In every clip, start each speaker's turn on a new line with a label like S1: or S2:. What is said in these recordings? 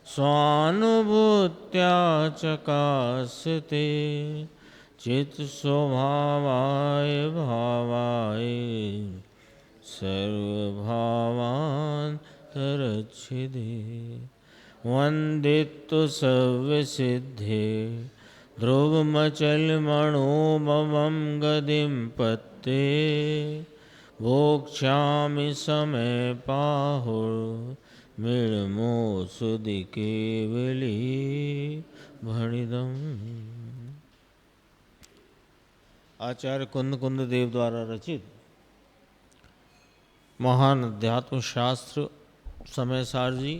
S1: स्वानुभूत्या चकास्ते चित् स्वभावाय भावाय सर्वभावान्तरच्छिदे वन्दितु सर्वसिद्धे ध्रुवमचलमणोममं गदिं पत्ते भोक्ष्यामि समय पाहुर्मिळमो सुदि केवली भणिदम्। आचार्य कुंद कुंद देव द्वारा रचित महान अध्यात्म शास्त्र समयसार जी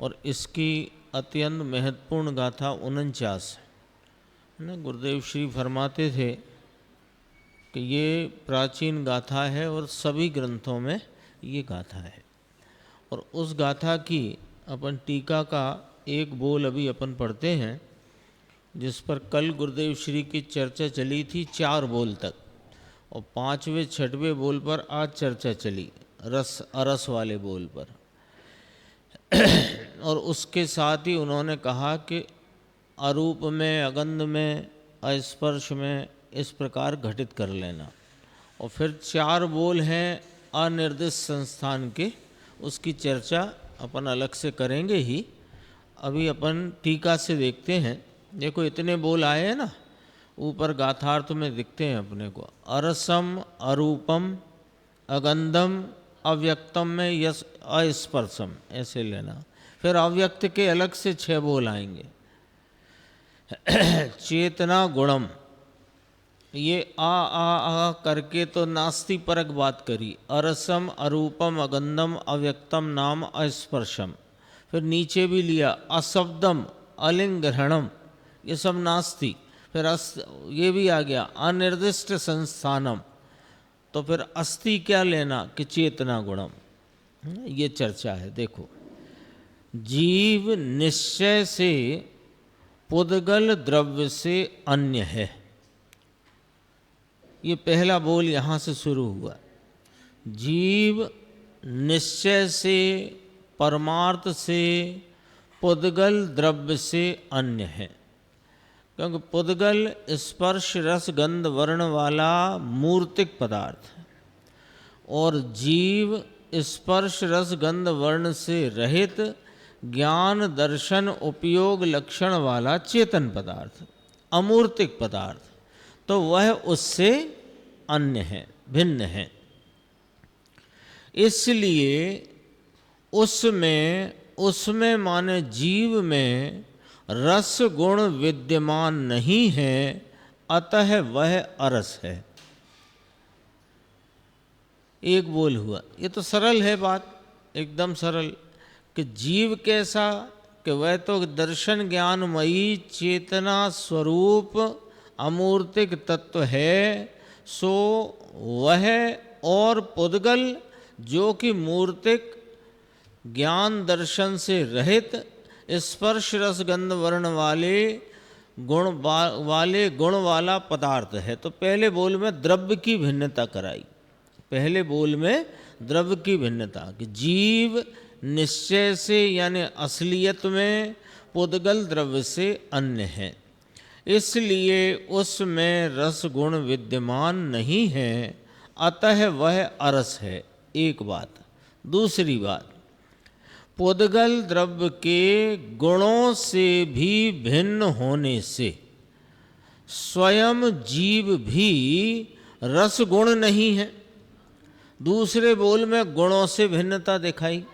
S1: और इसकी अत्यंत महत्वपूर्ण गाथा 49 है। गुरुदेव श्री फरमाते थे कि ये प्राचीन गाथा है और सभी ग्रंथों में ये गाथा है। और उस गाथा की अपन टीका का एक बोल अभी अपन पढ़ते हैं, जिस पर कल गुरुदेव श्री की चर्चा चली थी 4 बोल तक, और 5वें 6वें बोल पर आज चर्चा चली रस अरस वाले बोल पर। और उसके साथ ही उन्होंने कहा कि अरूप में, अगंध में, अस्पर्श में इस प्रकार घटित कर लेना। और फिर 4 बोल हैं अनिर्दिष्ट संस्थान के, उसकी चर्चा अपन अलग से करेंगे ही। अभी अपन टीका से देखते हैं। देखो इतने बोल आए हैं ना, ऊपर गाथार्थ में दिखते हैं अपने को। अरसम, अरूपम, अगंधम, अव्यक्तम में यस अस्पर्शम, ऐसे लेना। फिर अव्यक्त के अलग से 6 बोल आएंगे। चेतना गुणम, ये आ करके तो नास्ति परक बात करी। अरसम, अरूपम, अगंधम, अव्यक्तम, नाम अस्पर्शम। फिर नीचे भी लिया अशब्दम, अलिंग्रहणम, ये सब नास्ति। फिर ये भी आ गया अनिर्दिष्ट संस्थानम। तो फिर अस्थि क्या लेना कि चेतना गुणम। ये चर्चा है। देखो, जीव निश्चय से पुद्गल द्रव्य से अन्य है। ये पहला बोल यहाँ से शुरू हुआ। जीव निश्चय से, परमार्थ से, पुद्गल द्रव्य से अन्य है। क्योंकि पुद्गल स्पर्श रस गंध वर्ण वाला मूर्तिक पदार्थ है, और जीव स्पर्श रस गंध वर्ण से रहित ज्ञान दर्शन उपयोग लक्षण वाला चेतन पदार्थ, अमूर्तिक पदार्थ। तो वह उससे अन्य है, भिन्न है। इसलिए उसमें माने जीव में रस गुण विद्यमान नहीं है, अतः वह अरस है। एक बोल हुआ। ये तो सरल है बात, एकदम सरल। कि जीव कैसा, कि वह तो दर्शन ज्ञानमयी चेतना स्वरूप अमूर्तिक तत्व है, सो वह, और पुद्गल जो कि मूर्तिक ज्ञान दर्शन से रहित स्पर्श रस गंध वर्ण वाले गुण वाला पदार्थ है। तो पहले बोल में द्रव्य की भिन्नता कराई। पहले बोल में द्रव्य की भिन्नता कि जीव निश्चय से यानी असलियत में पुद्गल द्रव्य से अन्य है, इसलिए उसमें रस गुण विद्यमान नहीं है, अतः वह अरस है। एक बात। दूसरी बात, पुद्गल द्रव्य के गुणों से भी भिन्न होने से स्वयं जीव भी रस गुण नहीं है। दूसरे बोल में गुणों से भिन्नता दिखाई, है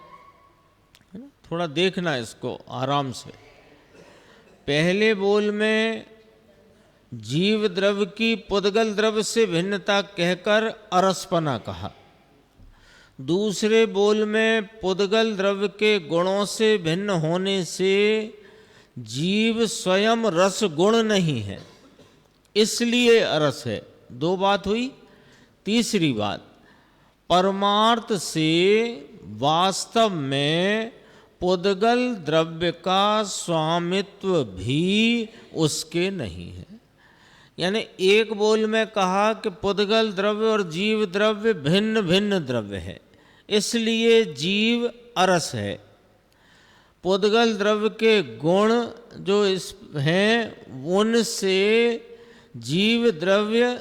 S1: ना? थोड़ा देखना इसको आराम से। पहले बोल में जीव द्रव्य की पुद्गल द्रव्य से भिन्नता कहकर अरसपना कहा। दूसरे बोल में पुद्गल द्रव्य के गुणों से भिन्न होने से जीव स्वयं रस गुण नहीं है, इसलिए अरस है। 2 बात हुई। तीसरी बात, परमार्थ से वास्तव में पुद्गल द्रव्य का स्वामित्व भी उसके नहीं है। यानी एक बोल में कहा कि पुद्गल द्रव्य और जीव द्रव्य भिन्न भिन्न द्रव्य है, इसलिए जीव अरस है। पुद्गल द्रव्य के गुण जो इस हैं उनसे जीव द्रव्य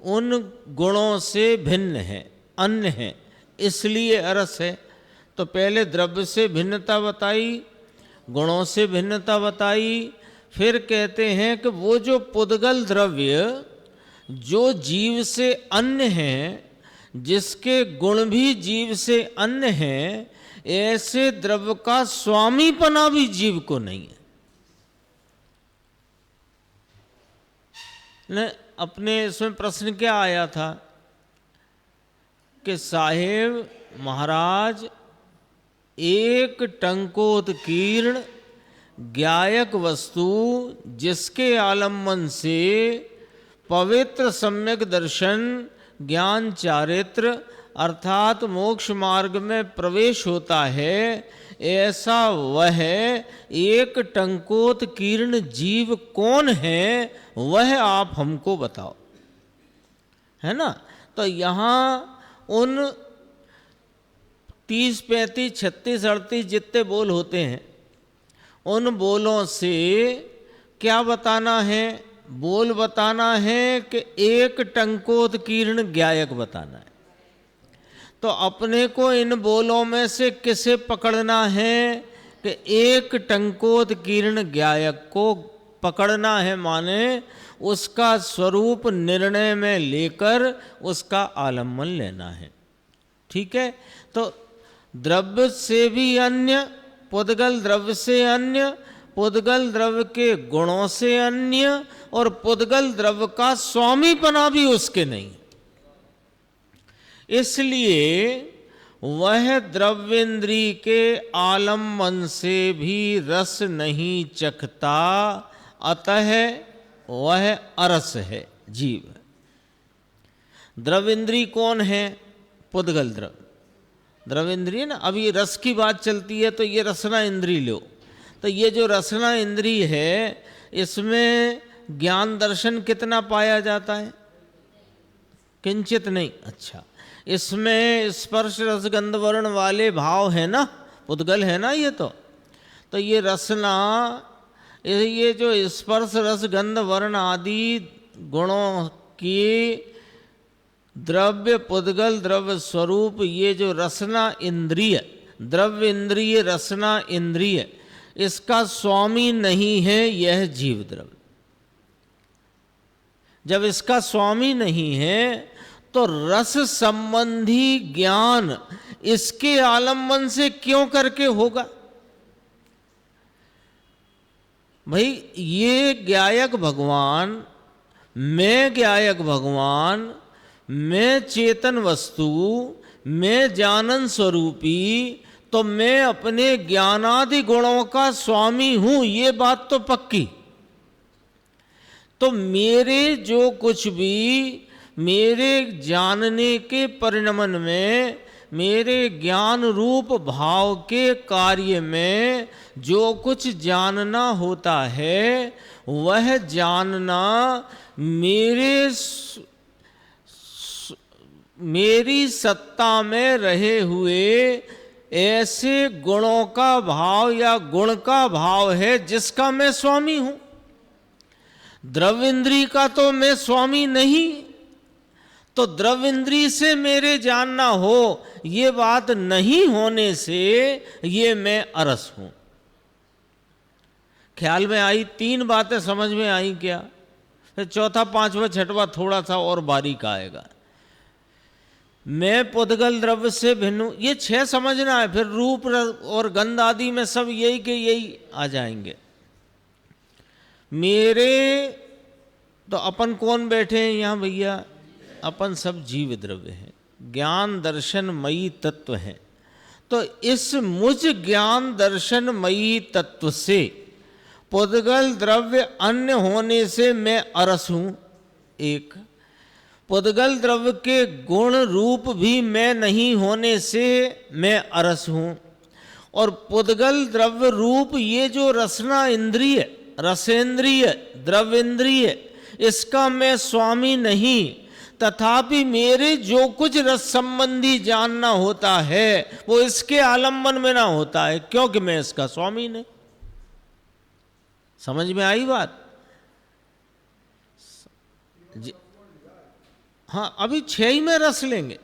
S1: उन गुणों से भिन्न है, अन्य है, इसलिए अरस है। तो पहले द्रव्य से भिन्नता बताई, गुणों से भिन्नता बताई, फिर कहते हैं कि वो जो पुद्गल द्रव्य जो जीव से अन्य हैं, जिसके गुण भी जीव से अन्य हैं, ऐसे द्रव्य का स्वामीपना भी जीव को नहीं है। ने अपने इसमें प्रश्न क्या आया था कि साहेब महाराज एक टंकोत्कीर्ण ज्ञायक वस्तु जिसके आलम्बन से पवित्र सम्यक दर्शन ज्ञान चारित्र अर्थात मोक्ष मार्ग में प्रवेश होता है, ऐसा वह एक टंकोत्कीर्ण जीव कौन है, वह आप हमको बताओ, है ना। तो यहाँ उन 30, 35, 36, 38 जितने बोल होते हैं, उन बोलों से क्या बताना है? बोल बताना है कि एक टंकोत्कीर्ण ज्ञायक बताना है। तो अपने को इन बोलों में से किसे पकड़ना है कि एक टंकोत्कीर्ण ज्ञायक को पकड़ना है, माने उसका स्वरूप निर्णय में लेकर उसका आलम्बन लेना है। ठीक है। तो द्रव्य से भी अन्य, पुद्गल द्रव्य से अन्य, पुद्गल द्रव्य के गुणों से अन्य, और पुद्गल द्रव्य का स्वामीपना भी उसके नहीं। इसलिए वह द्रव्येंद्री के आलम्बन से भी रस नहीं चखता, अतः वह अरस है, जीव। द्रव्येंद्री कौन है? पुद्गल द्रव्य। द्रव्येंद्रिय ना, अभी रस की बात चलती है तो ये रसना इंद्री लो। तो ये जो रसना इंद्री है, इसमें ज्ञान दर्शन कितना पाया जाता है? किंचित नहीं। अच्छा, इसमें स्पर्श रस गंध वर्ण वाले भाव है ना, पुद्गल है ना ये। तो ये रसना, ये जो स्पर्श रस गंध वर्ण आदि गुणों की द्रव्य पुद्गल द्रव्य स्वरूप, ये जो रसना इंद्रिय, द्रव्य इंद्रिय रसना इंद्रिय, इसका स्वामी नहीं है यह जीव द्रव्य। जब इसका स्वामी नहीं है तो रस संबंधी ज्ञान इसके आलम्बन से क्यों करके होगा? भाई ये ज्ञायक भगवान, मैं ज्ञायक भगवान, मैं चेतन वस्तु, मैं जानन स्वरूपी, तो मैं अपने ज्ञानादि गुणों का स्वामी हूं, ये बात तो पक्की। तो मेरे जो कुछ भी मेरे जानने के परिणमन में, मेरे ज्ञान रूप भाव के कार्य में जो कुछ जानना होता है, वह जानना मेरी सत्ता में रहे हुए ऐसे गुणों का भाव या गुण का भाव है जिसका मैं स्वामी हूं। द्रव्येंद्री का तो मैं स्वामी नहीं। तो द्रव्येंद्री से मेरे जानना हो, ये बात नहीं होने से ये मैं अरस हूं। ख्याल में आई? 3 बातें समझ में आई क्या? फिर चौथा, पांचवा, छठवा थोड़ा सा और बारीक आएगा। मैं पुद्गल द्रव्य से भिन्न हूं, ये 6 समझना है। फिर रूप और गंध आदि में सब यही के यही आ जाएंगे। मेरे तो अपन कौन बैठे हैं यहाँ भैया? अपन सब जीव द्रव्य हैं, ज्ञान दर्शनमयी तत्व हैं। तो इस मुझ ज्ञान दर्शनमयी तत्व से पुद्गल द्रव्य अन्य होने से मैं अरस हूं। एक, पुद्गल द्रव्य के गुण रूप भी मैं नहीं होने से मैं अरस हूं। और पुद्गल द्रव्य रूप ये जो रसना इंद्रिय, रसेंद्रिय, द्रव्येंद्रिय, इसका मैं स्वामी नहीं। तथापि मेरे जो कुछ रस संबंधी जानना होता है वो इसके आलम्बन में ना होता है, क्योंकि मैं इसका स्वामी नहीं। समझ में आई बात? हाँ, अभी 6 ही में रस लेंगे,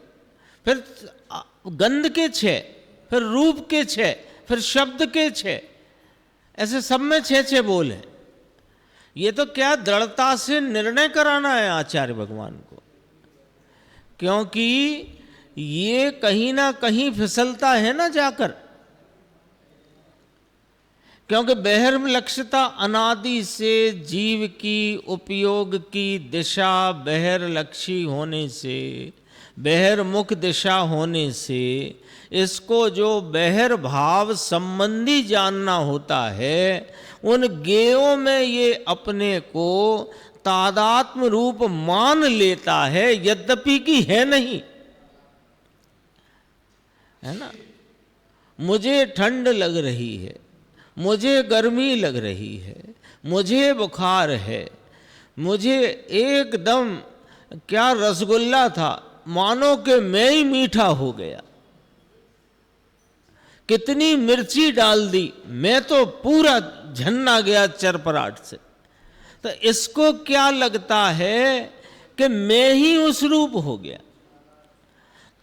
S1: फिर गंध के 6, फिर रूप के 6, फिर शब्द के 6, ऐसे सब में 6 बोल है। ये तो क्या दृढ़ता से निर्णय कराना है आचार्य भगवान को, क्योंकि ये कहीं ना कहीं फिसलता है ना जाकर, क्योंकि बहिर्लक्ष्यता अनादि से जीव की उपयोग की दिशा बहिर्लक्षी होने से, बहिर्मुख दिशा होने से इसको जो बहिर्भाव संबंधी जानना होता है, उन ज्ञेयों में ये अपने को तादात्म्य रूप मान लेता है, यद्यपि कि है नहीं, है ना। मुझे ठंड लग रही है, मुझे गर्मी लग रही है, मुझे बुखार है, मुझे एकदम क्या रसगुल्ला था, मानो कि मैं ही मीठा हो गया, कितनी मिर्ची डाल दी, मैं तो पूरा झन्ना गया चरपराट से। तो इसको क्या लगता है कि मैं ही उस रूप हो गया।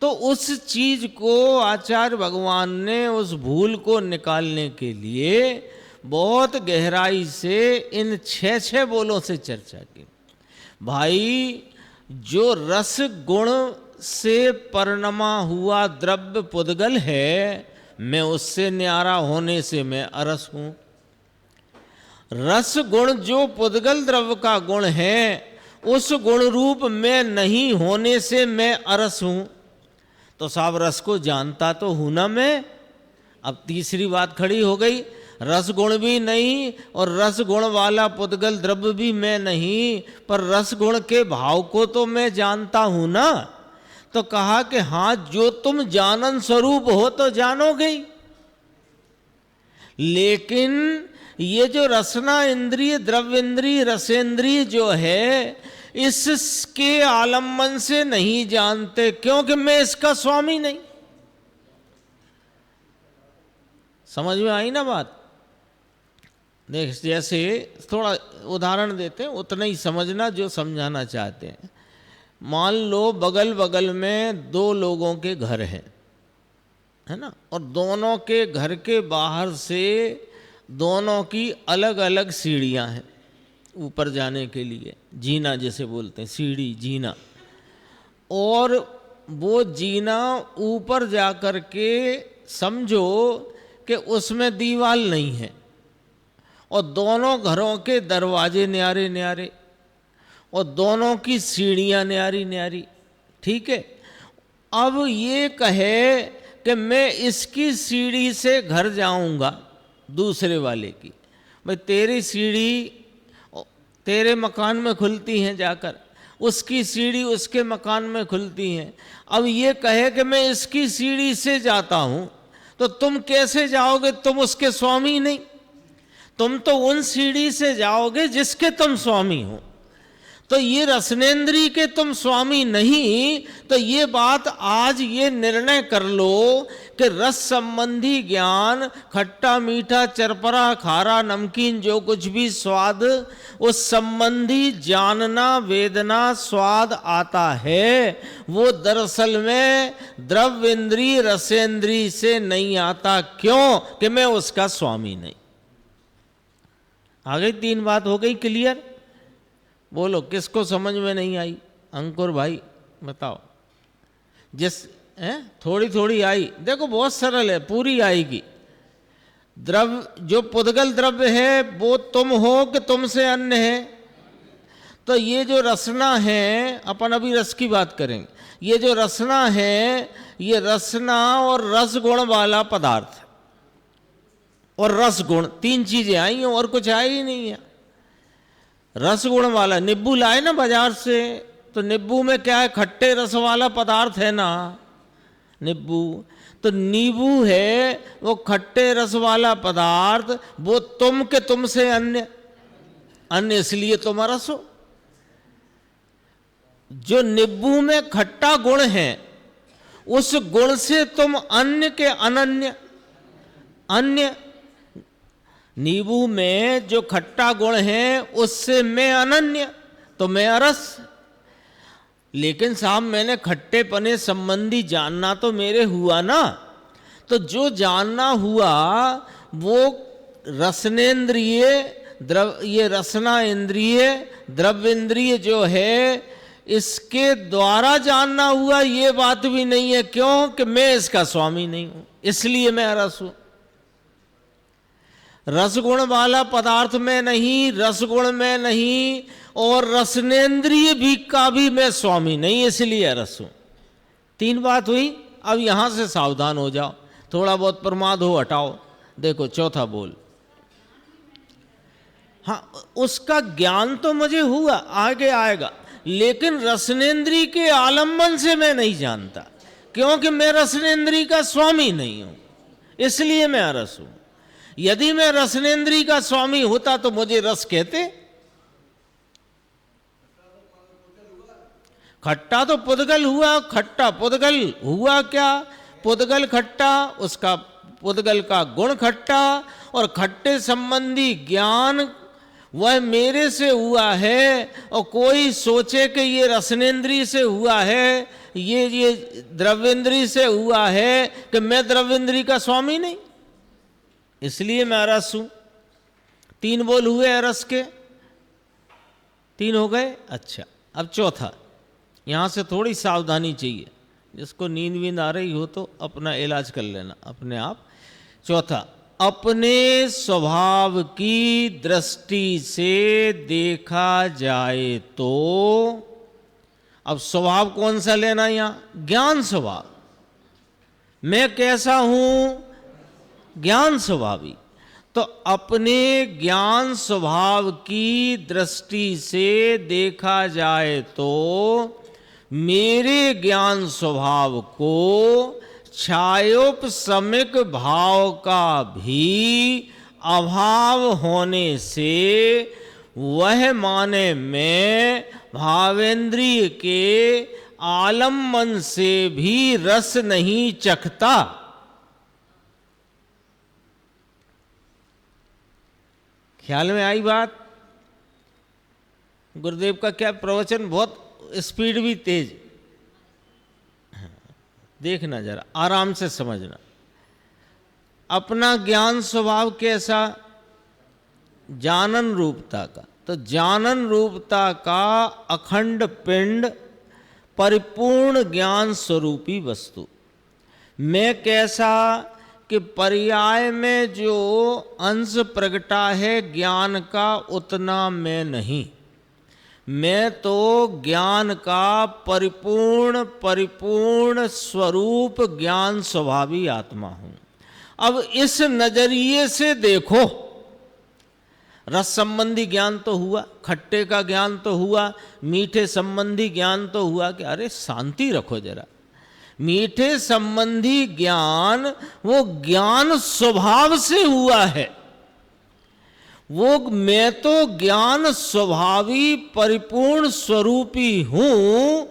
S1: तो उस चीज को आचार्य भगवान ने उस भूल को निकालने के लिए बहुत गहराई से इन 6 बोलों से चर्चा की। भाई, जो रस गुण से परिणमा हुआ द्रव्य पुद्गल है, मैं उससे न्यारा होने से मैं अरस हूं। रस गुण जो पुद्गल द्रव्य का गुण है, उस गुण रूप में नहीं होने से मैं अरस हूं। तो साहब, रस को जानता तो हूं ना मैं। अब तीसरी बात खड़ी हो गई, रस गुण भी नहीं और रस गुण वाला पुद्गल द्रव्य भी मैं नहीं, पर रस गुण के भाव को तो मैं जानता हूं ना। तो कहा कि हाँ, जो तुम जानन स्वरूप हो तो जानोगे ही, लेकिन ये जो रसना इंद्रिय, द्रव्य इंद्रिय, रसेंद्रिय जो है, इसके आलम्बन से नहीं जानते, क्योंकि मैं इसका स्वामी नहीं। समझ में आई ना बात? देख, जैसे थोड़ा उदाहरण देते हैं, उतना ही समझना जो समझाना चाहते हैं। मान लो बगल बगल में 2 लोगों के घर हैं, है ना, और दोनों के घर के बाहर से दोनों की अलग अलग सीढ़ियां हैं ऊपर जाने के लिए, जीना जैसे बोलते हैं, सीढ़ी जीना। और वो जीना ऊपर जाकर के समझो कि उसमें दीवार नहीं है, और दोनों घरों के दरवाजे न्यारे न्यारे, और दोनों की सीढ़ियां न्यारी न्यारी, ठीक है। अब ये कहे कि मैं इसकी सीढ़ी से घर जाऊंगा दूसरे वाले की, भाई तेरी सीढ़ी तेरे मकान में खुलती हैं जाकर, उसकी सीढ़ी उसके मकान में खुलती हैं। अब ये कहे कि मैं इसकी सीढ़ी से जाता हूं, तो तुम कैसे जाओगे? तुम उसके स्वामी नहीं, तुम तो उन सीढ़ी से जाओगे जिसके तुम स्वामी हो। तो ये रसनेन्द्रिय के तुम स्वामी नहीं। तो ये बात आज ये निर्णय कर लो कि रस संबंधी ज्ञान, खट्टा मीठा चरपरा खारा नमकीन जो कुछ भी स्वाद, उस संबंधी जानना वेदना स्वाद आता है, वो दरअसल में द्रव्य इंद्रिय रसेंद्रिय से नहीं आता। क्यों? कि मैं उसका स्वामी नहीं। आ गई 3 बात, हो गई क्लियर? बोलो, किसको समझ में नहीं आई? अंकुर भाई बताओ। जिस थोड़ी थोड़ी आई, देखो बहुत सरल है, पूरी आएगी। द्रव्य जो पुद्गल द्रव्य है वो तुम हो कि तुमसे अन्य है? तो ये जो रसना है, अपन अभी रस की बात करेंगे, ये जो रसना है, ये रसना और रस गुण वाला पदार्थ है। और रस गुण 3 चीजें आई हैं, और कुछ आई ही नहीं है। रस गुण वाला नींबू लाए ना बाजार से, तो नींबू में क्या है? खट्टे रस वाला पदार्थ है ना नींबू। तो नींबू है वो खट्टे रस वाला पदार्थ, वो तुम के तुमसे अन्य, अन्य इसलिए तुम रस हो। जो नींबू में खट्टा गुण है उस गुण से तुम अन्य के अनन्य, अन्य नींबू में जो खट्टा गुण है उससे मैं अनन्य, तो मैं अरस। लेकिन साहब मैंने खट्टे पने संबंधी जानना तो मेरे हुआ ना, तो जो जानना हुआ वो रसनेन्द्रिय ये रसना इंद्रिय द्रव्य इंद्रिय जो है इसके द्वारा जानना हुआ, ये बात भी नहीं है। क्यों? कि मैं इसका स्वामी नहीं हूं, इसलिए मैं रस हूं। रसगुण वाला पदार्थ में नहीं, रसगुण में नहीं, और रसनेन्द्रिय भी का भी मैं स्वामी नहीं, इसलिए रस हूं। 3 बात हुई। अब यहां से सावधान हो जाओ, थोड़ा बहुत प्रमाद हो हटाओ। देखो चौथा बोल, हाँ उसका ज्ञान तो मुझे हुआ, आगे आएगा, लेकिन रसनेन्द्रिय के आलम्बन से मैं नहीं जानता, क्योंकि मैं रसनेन्द्रिय का स्वामी नहीं हूं, इसलिए मैं अरस हूं। यदि मैं रसनेन्द्रिय का स्वामी होता तो मुझे रस कहते। खट्टा तो पुद्गल हुआ, खट्टा पुद्गल हुआ क्या? पुद्गल खट्टा, उसका पुद्गल का गुण खट्टा, और खट्टे संबंधी ज्ञान वह मेरे से हुआ है, और कोई सोचे कि ये रसनेन्द्रिय से हुआ है, ये द्रव्येंद्रिय से हुआ है, कि मैं द्रव्येंद्रिय का स्वामी नहीं, इसलिए मैं अरस हूं। 3 बोल हुए अरस के, 3 हो गए। अच्छा, अब चौथा, यहां से थोड़ी सावधानी चाहिए, जिसको नींद वींद आ रही हो तो अपना इलाज कर लेना अपने आप। चौथा, अपने स्वभाव की दृष्टि से देखा जाए तो, अब स्वभाव कौन सा लेना? यहां ज्ञान स्वभाव। मैं कैसा हूं? ज्ञान स्वभावी। तो अपने ज्ञान स्वभाव की दृष्टि से देखा जाए तो मेरे ज्ञान स्वभाव को छायोपशमिक भाव का भी अभाव होने से वह माने में भावेंद्रिय के आलम्बन से भी रस नहीं चखता। ख्याल में आई बात? गुरुदेव का क्या प्रवचन, बहुत स्पीड भी तेज, देखना जरा आराम से समझना। अपना ज्ञान स्वभाव कैसा? जानन रूपता का। तो जानन रूपता का अखंड पिंड परिपूर्ण ज्ञान स्वरूपी वस्तु। मैं कैसा? कि पर्याय में जो अंश प्रगटा है ज्ञान का उतना मैं नहीं, मैं तो ज्ञान का परिपूर्ण स्वरूप ज्ञान स्वभावी आत्मा हूं। अब इस नजरिए से देखो, रस संबंधी ज्ञान तो हुआ, खट्टे का ज्ञान तो हुआ, मीठे संबंधी ज्ञान तो हुआ, कि अरे शांति रखो जरा, मीठे संबंधी ज्ञान वो ज्ञान स्वभाव से हुआ है, वो मैं तो ज्ञान स्वभावी परिपूर्ण स्वरूपी हूं।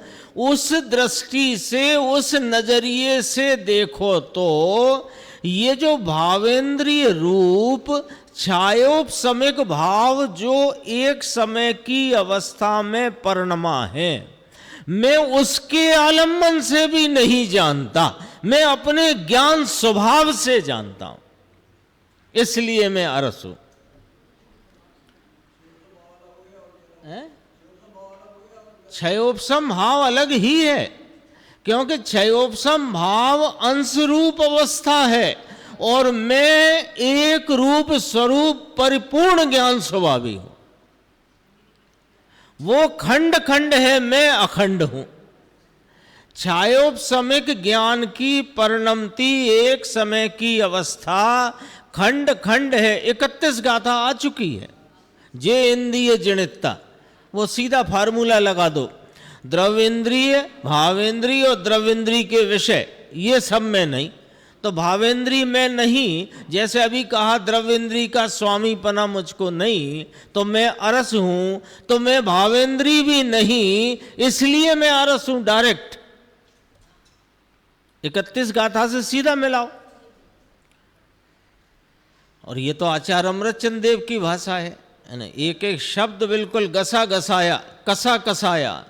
S1: उस दृष्टि से, उस नजरिए से देखो तो ये जो भावेंद्रिय रूप छायोपशमिक भाव जो एक समय की अवस्था में परिणमा है, मैं उसके आलम्बन से भी नहीं जानता, मैं अपने ज्ञान स्वभाव से जानता हूं, इसलिए मैं अरस हूं। क्षयोपशम भाव अलग ही है, क्योंकि क्षयोपशम भाव अंश रूप अवस्था है, और मैं एक रूप स्वरूप परिपूर्ण ज्ञान स्वभावी हूं। वो खंड खंड है, मैं अखंड हूं। छायोपशमिक ज्ञान की परिणमति एक समय की अवस्था खंड खंड है। 31 गाथा आ चुकी है। जे इंद्रिय जनितता, वो सीधा फार्मूला लगा दो, द्रव्येंद्रिय भावेंद्रिय और द्रव्येंद्रिय के विषय ये सब में नहीं, तो भावेंद्री मैं नहीं, जैसे अभी कहा द्रव्येंद्री का स्वामीपना मुझको नहीं, तो मैं अरस हूं, तो मैं भावेंद्री भी नहीं, इसलिए मैं अरस हूं डायरेक्ट। 31 गाथा से सीधा मिलाओ। और ये तो आचार्य अमृतचंद देव की भाषा है ना, एक एक शब्द बिल्कुल घसा घसाया, कसा कसाया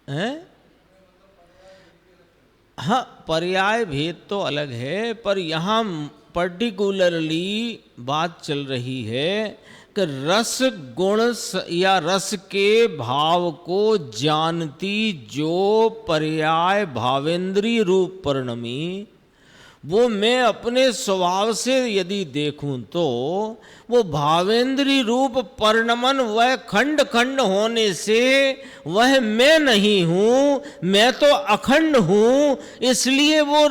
S1: है। हाँ, पर्याय भेद तो अलग है, पर यहाँ पर्टिकुलरली बात चल रही है कि रस गुण या रस के भाव को जानती जो पर्याय भावेंद्री रूप परिणमी, वो मैं अपने स्वभाव से यदि देखूं तो वो भावेंद्री रूप परिणमन वह खंड खंड होने से वह मैं नहीं हूं, मैं तो अखंड हूं। इसलिए वो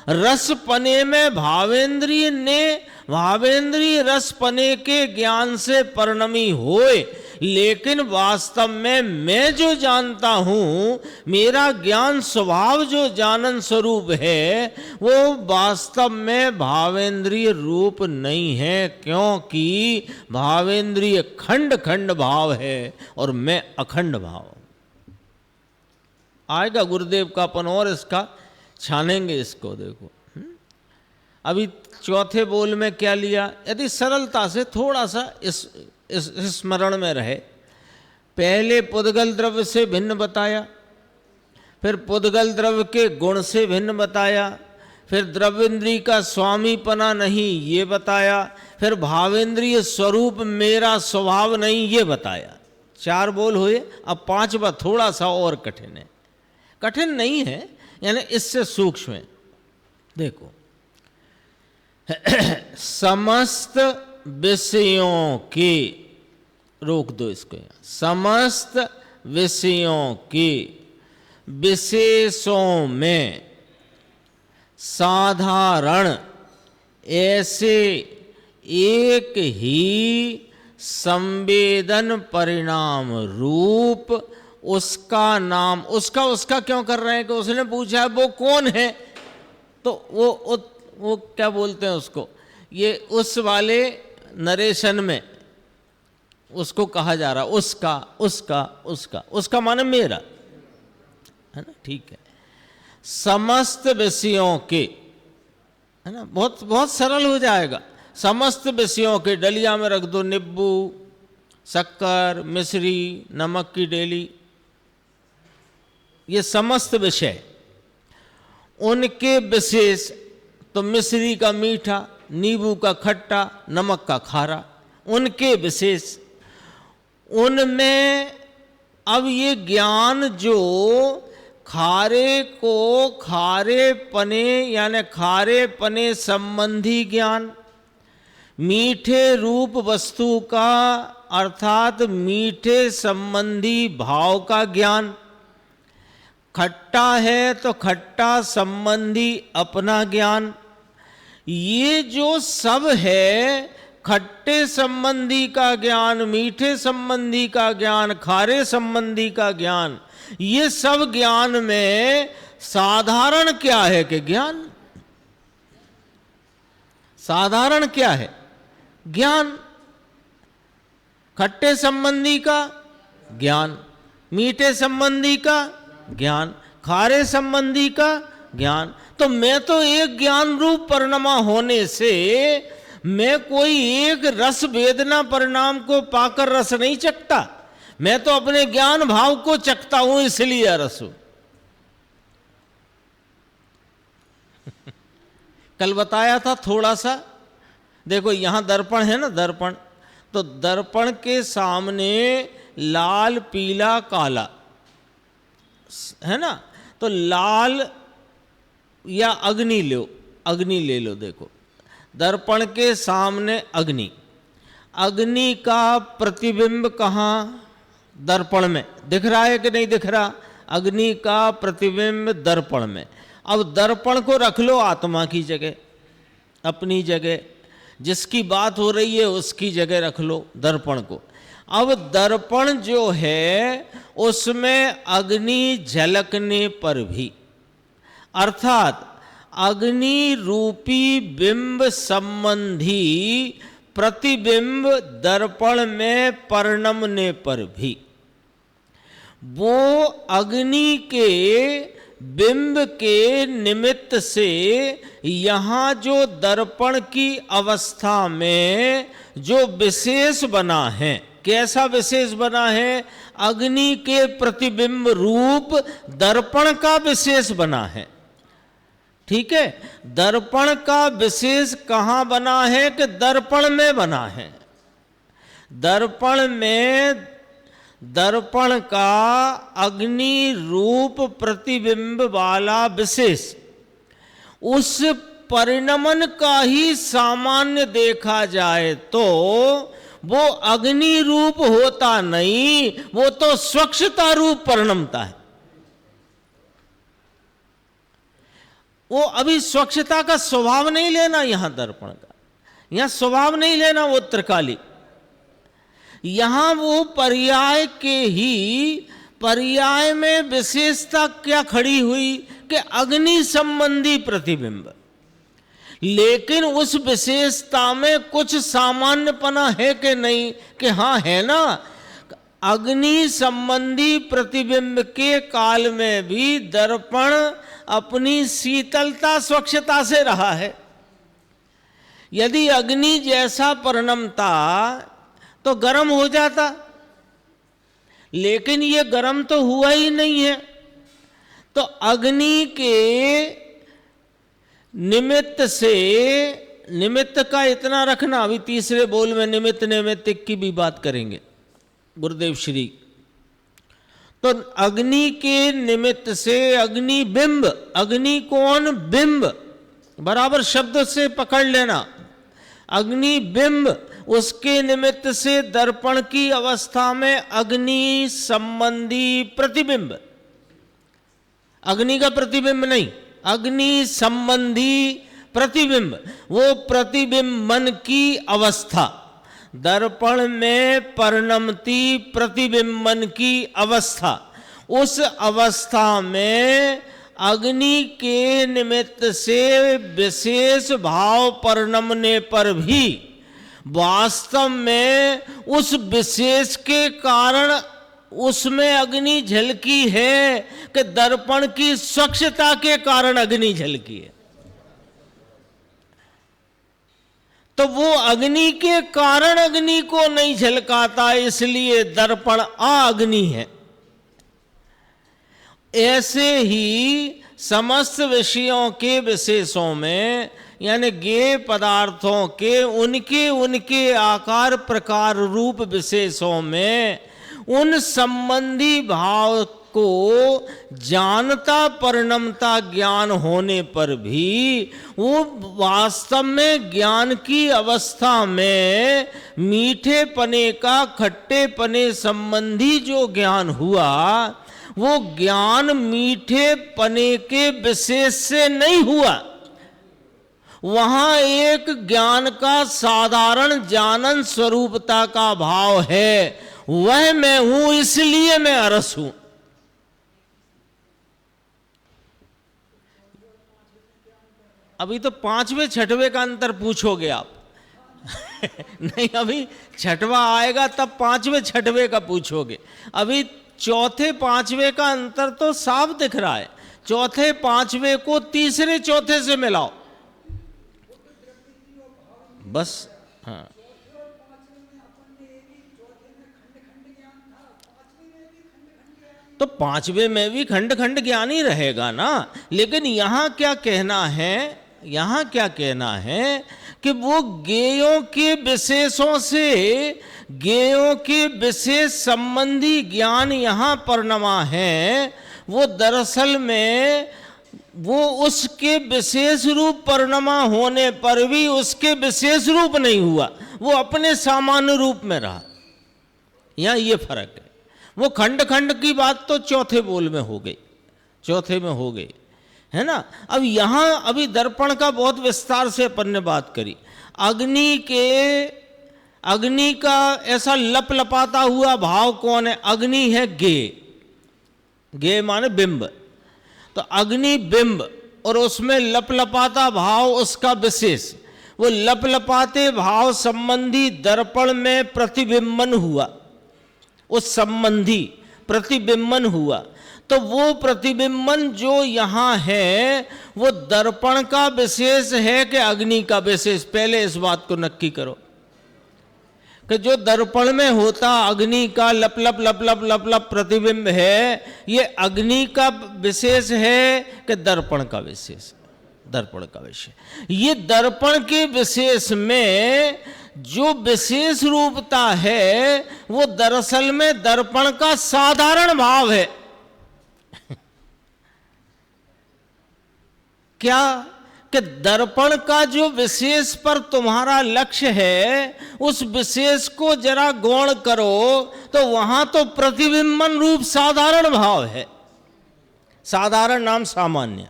S1: रसपने में भावेंद्रीय रसपने के ज्ञान से परिणमी होए, लेकिन वास्तव में मैं जो जानता हूं, मेरा ज्ञान स्वभाव जो जानन स्वरूप है, वो वास्तव में भावेंद्रीय रूप नहीं है, क्योंकि भावेंद्रीय खंड खंड भाव है और मैं अखंड भाव। आएगा गुरुदेव का अपन और इसका छानेंगे इसको। देखो अभी चौथे बोल में क्या लिया, यदि सरलता से थोड़ा सा इस स्मरण में रहे। पहले पुद्गल द्रव्य से भिन्न बताया, फिर पुद्गल द्रव्य के गुण से भिन्न बताया, फिर द्रव्येंद्री का स्वामीपना नहीं ये बताया, फिर भावेंद्रीय स्वरूप मेरा स्वभाव नहीं ये बताया। 4 बोल हुए। अब 5वां थोड़ा सा और कठिन है। कठिन नहीं है, यानी इससे सूक्ष्म है। देखो समस्त विषयों के, रोक दो इसको, समस्त विषयों के विशेषों में साधारण ऐसे एक ही संवेदन परिणाम रूप उसका नाम, उसका क्यों कर रहे हैं कि उसने पूछा वो कौन है, तो वो क्या बोलते हैं उसको, ये उस वाले नरेशन में उसको कहा जा रहा, उसका माने मेरा है ना, ठीक है। समस्त विषयों के, है ना, बहुत सरल हो जाएगा। समस्त विषयों के डलिया में रख दो नींबू, शक्कर, मिश्री, नमक की डेली, ये समस्त विषय। उनके विशेष तो मिश्री का मीठा, नींबू का खट्टा, नमक का खारा, उनके विशेष। उनमें अब ये ज्ञान जो खारे को खारे पने यानी खारे पने संबंधी ज्ञान, मीठे रूप वस्तु का अर्थात मीठे संबंधी भाव का ज्ञान, खट्टा है तो खट्टा संबंधी अपना ज्ञान, ये जो सब है खट्टे संबंधी का ज्ञान, मीठे संबंधी का ज्ञान, खारे संबंधी का ज्ञान, ये सब ज्ञान में साधारण क्या है कि ज्ञान। साधारण क्या है? ज्ञान। खट्टे संबंधी का ज्ञान, मीठे संबंधी का ज्ञान, खारे संबंधी का ज्ञान। तो मैं तो एक ज्ञान रूप परिणमा होने से मैं कोई एक रस वेदना परिणाम को पाकर रस नहीं चखता, मैं तो अपने ज्ञान भाव को चखता हूं, इसलिए रस हूं। कल बताया था थोड़ा सा, देखो यहां दर्पण है ना, दर्पण, तो दर्पण के सामने लाल पीला काला है ना, तो लाल या अग्नि लो, अग्नि ले लो। देखो दर्पण के सामने अग्नि, अग्नि का प्रतिबिंब कहाँ? दर्पण में दिख रहा है कि नहीं दिख रहा? अग्नि का प्रतिबिंब दर्पण में। अब दर्पण को रख लो आत्मा की जगह, अपनी जगह, जिसकी बात हो रही है उसकी जगह रख लो दर्पण को। अब दर्पण जो है उसमें अग्नि झलकने पर भी, अर्थात अग्नि रूपी बिंब संबंधी प्रतिबिंब दर्पण में परिणमने पर भी वो अग्नि के बिंब के निमित्त से यहाँ जो दर्पण की अवस्था में जो विशेष बना है, कैसा विशेष बना है? अग्नि के प्रतिबिंब रूप दर्पण का विशेष बना है। ठीक है, दर्पण का विशेष कहाँ बना है? कि दर्पण में बना है। दर्पण में दर्पण का अग्नि रूप प्रतिबिंब वाला विशेष उस परिणमन का ही सामान्य देखा जाए तो वो अग्नि रूप होता नहीं, वो तो स्वच्छता रूप परिणमता है। वो अभी स्वच्छता का स्वभाव नहीं लेना, यहां दर्पण का यहां स्वभाव नहीं लेना वो त्रिकाली, यहां वो पर्याय के ही पर्याय में विशेषता क्या खड़ी हुई कि अग्नि संबंधी प्रतिबिंब, लेकिन उस विशेषता में कुछ सामान्यपना है कि नहीं? कि हाँ है ना। अग्नि संबंधी प्रतिबिंब के काल में भी दर्पण अपनी शीतलता स्वच्छता से रहा है। यदि अग्नि जैसा परिणमता तो गर्म हो जाता, लेकिन ये गर्म तो हुआ ही नहीं है। तो अग्नि के निमित्त से, निमित्त का इतना रखना, अभी तीसरे बोल में निमित्त नैमित्तिक की भी बात करेंगे गुरुदेव श्री। तो अग्नि के निमित्त से अग्नि बिंब, अग्नि कौन? बिंब, बराबर शब्द से पकड़ लेना। अग्नि बिंब, उसके निमित्त से दर्पण की अवस्था में अग्नि संबंधी प्रतिबिंब, अग्नि का प्रतिबिंब नहीं, अग्नि संबंधी प्रतिबिंब, वो प्रतिबिंबन की अवस्था, दर्पण में परिणमती प्रतिबिंबन की अवस्था, उस अवस्था में अग्नि के निमित्त से विशेष भाव परिणमने पर भी वास्तव में उस विशेष के कारण उसमें अग्नि झलकी है कि दर्पण की स्वच्छता के कारण अग्नि झलकी है। तो वो अग्नि के कारण अग्नि को नहीं झलकाता, इसलिए दर्पण अग्नि है। ऐसे ही समस्त विषयों के विशेषों में, यानी ज्ञेय पदार्थों के उनके उनके आकार प्रकार रूप विशेषों में उन संबंधी भाव को जानता परिणमता ज्ञान होने पर भी वो वास्तव में ज्ञान की अवस्था में मीठे पने का खट्टे पने संबंधी जो ज्ञान हुआ, वो ज्ञान मीठे पने के विशेष से नहीं हुआ। वहां एक ज्ञान का साधारण जानन स्वरूपता का भाव है, वह मैं हूं इसलिए मैं अरस हूं। अभी तो पांचवें छठवें का अंतर पूछोगे आप नहीं, अभी छठवां आएगा तब पांचवें छठवें का पूछोगे। अभी चौथे पांचवें का अंतर तो साफ दिख रहा है। चौथे पांचवें को तीसरे चौथे से मिलाओ बस। हाँ, तो पांचवें में भी खंड खंड ज्ञान ही रहेगा ना। लेकिन यहां क्या कहना है, यहां क्या कहना है कि वो ज्ञेयों के विशेषों से, ज्ञेयों के विशेष संबंधी ज्ञान यहां परिणमा है, वो दरअसल में वो उसके विशेष रूप परिणमा होने पर भी उसके विशेष रूप नहीं हुआ, वो अपने सामान्य रूप में रहा। यहां ये फर्क है। वो खंड खंड की बात तो चौथे बोल में हो गई, चौथे में हो गई, है ना। अब यहां अभी दर्पण का बहुत विस्तार से अपन ने बात करी। अग्नि का ऐसा लपलपाता हुआ भाव कौन है? अग्नि है ज्ञेय, ज्ञेय माने बिंब। तो अग्नि बिंब, और उसमें लपलपाता भाव उसका विशेष, वो लपलपाते भाव संबंधी दर्पण में प्रतिबिंबन हुआ, उस संबंधी प्रतिबिंबन हुआ। तो वो प्रतिबिंबन जो यहाँ है वो दर्पण का विशेष है कि अग्नि का विशेष? पहले इस बात को नक्की करो कि जो दर्पण में होता अग्नि का लप लप लप लप लप लप प्रतिबिंब है, ये अग्नि का विशेष है कि दर्पण का विशेष? दर्पण का विशेष। ये दर्पण के विशेष में जो विशेष रूपता है वो दरअसल में दर्पण का साधारण भाव है। क्या कि दर्पण का जो विशेष पर तुम्हारा लक्ष्य है उस विशेष को जरा गौण करो तो वहां तो प्रतिबिंबन रूप साधारण भाव है। साधारण नाम सामान्य।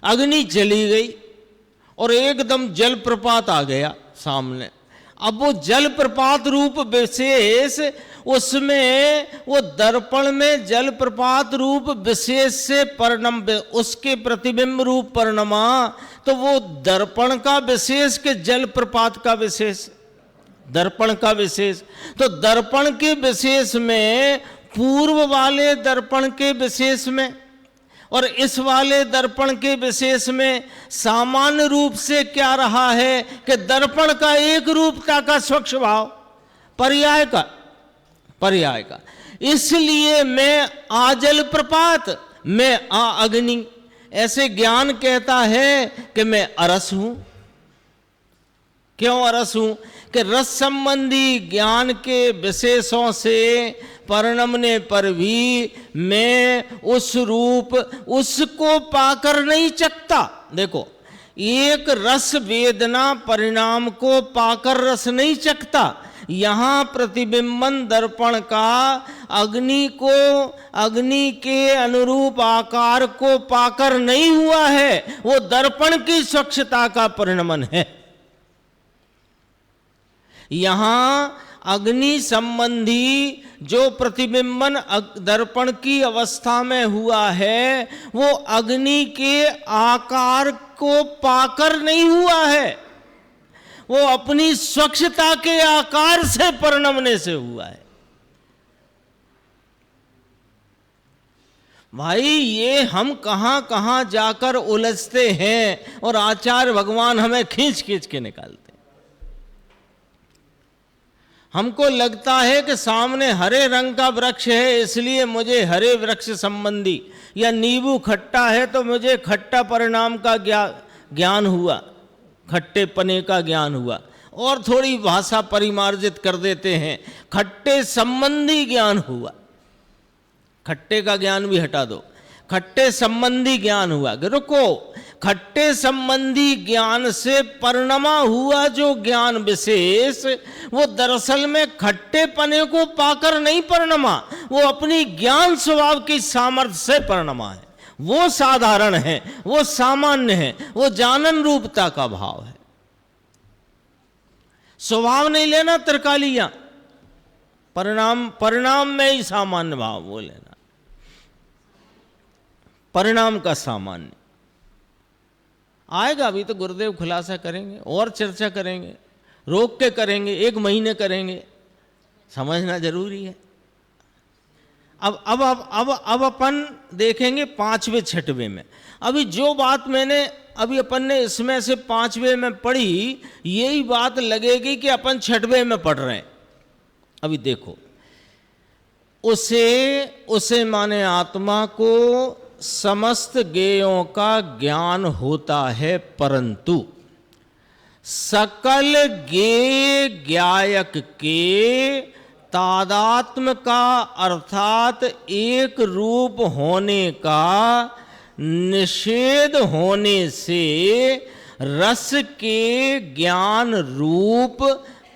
S1: अग्नि चली गई और एकदम जलप्रपात आ गया सामने। अब वो जलप्रपात रूप विशेष, उसमें वो दर्पण में जलप्रपात रूप विशेष से परिणम, उसके प्रतिबिंब रूप परिणमा, तो वो दर्पण का विशेष के जलप्रपात का विशेष? दर्पण का विशेष। तो दर्पण के विशेष में पूर्व वाले दर्पण के विशेष में और इस वाले दर्पण के विशेष में सामान्य रूप से क्या रहा है कि दर्पण का एक रूपता का स्वच्छ भाव, पर्याय का। इसलिए मैं आ जलप्रपात, मैं आ अग्नि, ऐसे ज्ञान कहता है कि मैं अरस हूं। क्यों अरस हूं? कि रस संबंधी ज्ञान के विशेषों से परिणमने पर भी मैं उस रूप उसको पाकर नहीं चखता। देखो, एक रस वेदना परिणाम को पाकर रस नहीं चखता। यहां प्रतिबिंबन दर्पण का अग्नि के अनुरूप आकार को पाकर नहीं हुआ है, वो दर्पण की स्वच्छता का परिणमन है। यहां अग्नि संबंधी जो प्रतिबिंबन दर्पण की अवस्था में हुआ है वो अग्नि के आकार को पाकर नहीं हुआ है, वो अपनी स्वच्छता के आकार से परिणमने से हुआ है। भाई, ये हम कहां कहां जाकर उलझते हैं और आचार्य भगवान हमें खींच खींच के निकालते हैं। हमको लगता है कि सामने हरे रंग का वृक्ष है इसलिए मुझे हरे वृक्ष संबंधी, या नींबू खट्टा है तो मुझे खट्टा परिणाम का ज्ञान हुआ, खट्टे पने का ज्ञान हुआ। और थोड़ी भाषा परिमार्जित कर देते हैं, खट्टे संबंधी ज्ञान हुआ। खट्टे का ज्ञान भी हटा दो, खट्टे संबंधी ज्ञान हुआ। रुको, खट्टे संबंधी ज्ञान से परिणमा हुआ जो ज्ञान विशेष, वो दरअसल में खट्टे पने को पाकर नहीं परिणमा, वो अपनी ज्ञान स्वभाव की सामर्थ्य से परिणमा है। वो साधारण है, वो सामान्य है, वो जानन रूपता का भाव है। स्वभाव नहीं लेना त्रिकालियां, परिणाम में ही सामान्य भाव वो लेना, परिणाम का सामान्य आएगा। अभी तो गुरुदेव खुलासा करेंगे और चर्चा करेंगे, रोक के करेंगे, 1 महीने करेंगे, समझना जरूरी है। अब अपन देखेंगे 5वें 6वें में। अभी जो बात मैंने अभी अपन ने इसमें से 5वें में पढ़ी, यही बात लगेगी कि अपन 6वें में पढ़ रहे हैं। अभी देखो, उसे माने आत्मा को समस्त ज्ञेयों का ज्ञान होता है, परंतु सकल ज्ञेय ज्ञायक के तादात्म्य का अर्थात एक रूप होने का निषेध होने से रस के ज्ञान रूप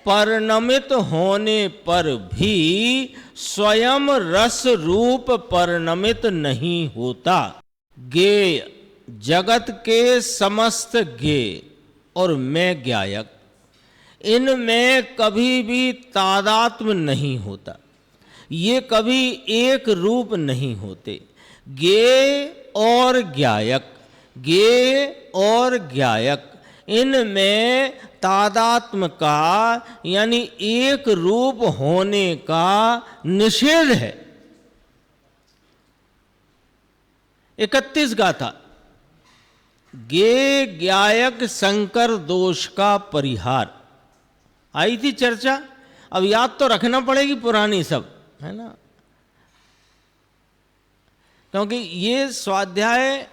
S1: परिणमित होने पर भी स्वयं रस रूप परिणमित नहीं होता। ज्ञेय, जगत के समस्त ज्ञेय और मैं ज्ञायक, इनमें कभी भी तादात्म्य नहीं होता, ये कभी एक रूप नहीं होते। ज्ञेय और ज्ञायक ज्ञेय और ज्ञायक, इनमें तादात्म्य का यानी एक रूप होने का निषेध है। 31 गाथा। ज्ञेय ज्ञायक संकर दोष का परिहार आई थी चर्चा। अब याद तो रखना पड़ेगी पुरानी सब, है ना, क्योंकि ये स्वाध्याय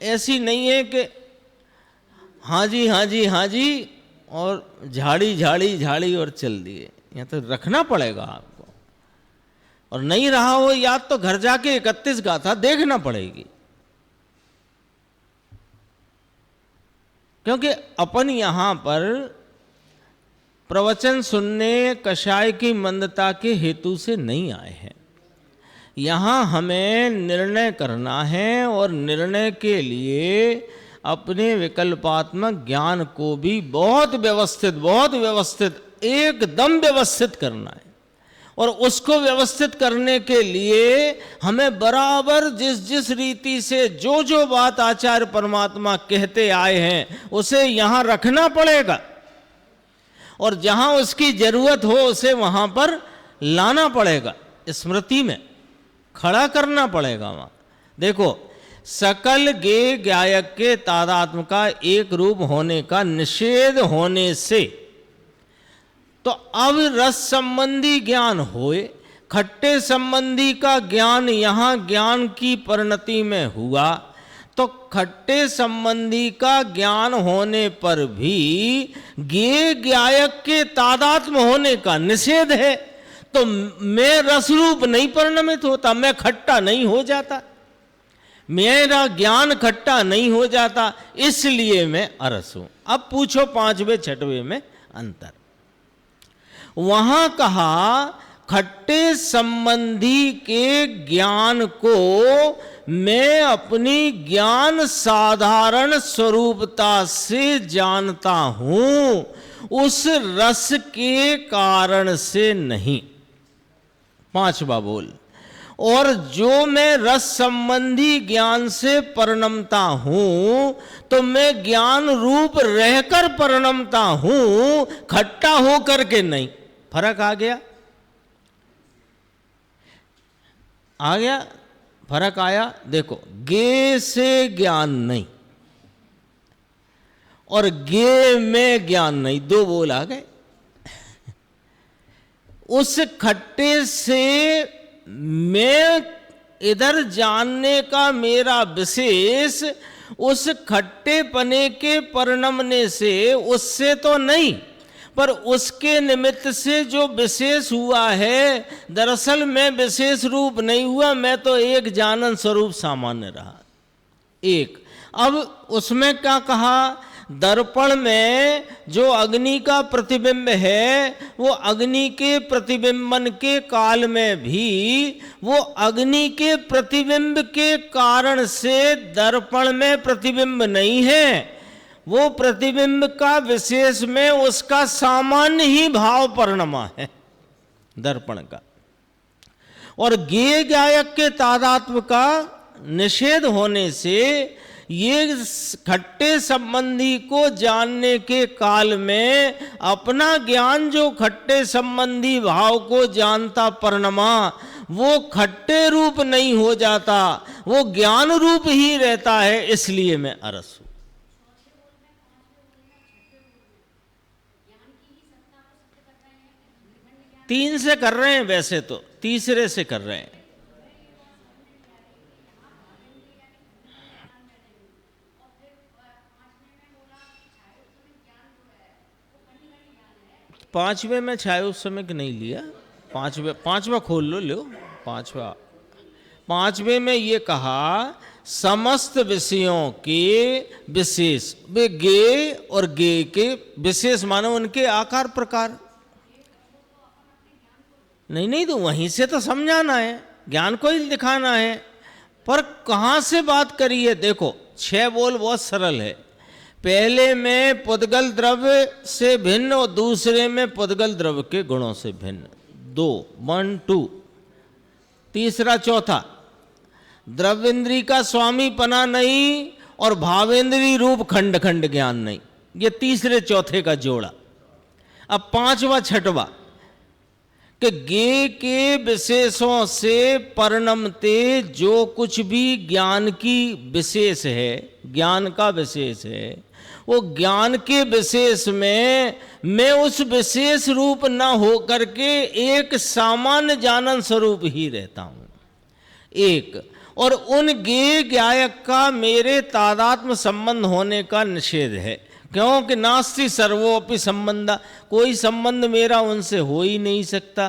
S1: ऐसी नहीं है कि हाँ जी हाँ जी हाँ जी और झाड़ी झाड़ी झाड़ी और चल दिए। यहाँ तो रखना पड़ेगा आपको, और नहीं रहा हो याद तो घर जाके 31 गाथा देखना पड़ेगी, क्योंकि अपन यहां पर प्रवचन सुनने कषाय की मंदता के हेतु से नहीं आए हैं। यहाँ हमें निर्णय करना है, और निर्णय के लिए अपने विकल्पात्मक ज्ञान को भी बहुत व्यवस्थित एकदम व्यवस्थित करना है। और उसको व्यवस्थित करने के लिए हमें बराबर जिस जिस रीति से जो जो बात आचार्य परमात्मा कहते आए हैं उसे यहाँ रखना पड़ेगा, और जहाँ उसकी जरूरत हो उसे वहाँ पर लाना पड़ेगा, स्मृति में खड़ा करना पड़ेगा। वहाँ देखो, सकल ज्ञेय ज्ञायक के तादात्म्य का एक रूप होने का निषेध होने से तो अब रस संबंधी ज्ञान होए, खट्टे संबंधी का ज्ञान यहाँ ज्ञान की परिणति में हुआ, तो खट्टे संबंधी का ज्ञान होने पर भी ज्ञेय ज्ञायक के तादात्म्य होने का निषेध है। तो मैं रसरूप नहीं परिणमित होता, मैं खट्टा नहीं हो जाता, मेरा ज्ञान खट्टा नहीं हो जाता, इसलिए मैं अरस हूं। अब पूछो 5वें 6वें में अंतर। वहां कहा खट्टे संबंधी के ज्ञान को मैं अपनी ज्ञान साधारण स्वरूपता से जानता हूं, उस रस के कारण से नहीं। 5वां बोल, और जो मैं रस संबंधी ज्ञान से परिणमता हूं तो मैं ज्ञान रूप रहकर परिणमता हूं, खट्टा होकर के नहीं। फर्क आ गया? आ गया? फर्क आया? देखो, ज्ञेय से ज्ञान नहीं और ज्ञेय में ज्ञान नहीं, 2 बोल आ गए। उस खट्टे से मैं इधर जानने का मेरा विशेष उस खट्टे पने के परिणमने से उससे तो नहीं, पर उसके निमित्त से जो विशेष हुआ है, दरअसल मैं विशेष रूप नहीं हुआ, मैं तो एक जानन स्वरूप सामान्य रहा। एक, अब उसमें क्या कहा, दर्पण में जो अग्नि का प्रतिबिंब है, वो अग्नि के प्रतिबिंबन के काल में भी वो अग्नि के प्रतिबिंब के कारण से दर्पण में प्रतिबिंब नहीं है, वो प्रतिबिंब का विशेष में उसका सामान्य ही भाव परिणमा है दर्पण का। और ज्ञेय ज्ञायक के तादात्म्य का निषेध होने से ये खट्टे संबंधी को जानने के काल में अपना ज्ञान जो खट्टे संबंधी भाव को जानता परिणमा, वो खट्टे रूप नहीं हो जाता, वो ज्ञान रूप ही रहता है, इसलिए मैं अरस हूं। तीन से कर रहे हैं, वैसे तो तीसरे से कर रहे हैं। पांचवें में छाया उस समय के नहीं लिया, पांचवा खोल लो, पांचवें में ये कहा समस्त विषयों के विशेष, वे ज्ञेय और ज्ञेय के विशेष मानो उनके आकार प्रकार। नहीं तो वहीं से तो समझाना है, ज्ञान को ही दिखाना है, पर कहां से बात करी है। देखो 6 बोल बहुत सरल है। पहले में पुद्गल द्रव्य से भिन्न और दूसरे में पुद्गल द्रव्य के गुणों से भिन्न, 2 1 2। तीसरा चौथा, द्रव्य इंद्री का स्वामी पना नहीं और भावेंद्री रूप खंड खंड ज्ञान नहीं। ये तीसरे चौथे का जोड़ा। अब पांचवा छठवा कि ज्ञेय के विशेषों से परिणमते जो कुछ भी ज्ञान की विशेष है, ज्ञान का विशेष है, वो ज्ञान के विशेष में मैं उस विशेष रूप न हो करके एक सामान्य जानन स्वरूप ही रहता हूं। एक और उन ज्ञेय ज्ञायक का मेरे तादात्म्य संबंध होने का निषेध है, क्योंकि नास्ति सर्वोपि संबंध, कोई संबंध मेरा उनसे हो ही नहीं सकता।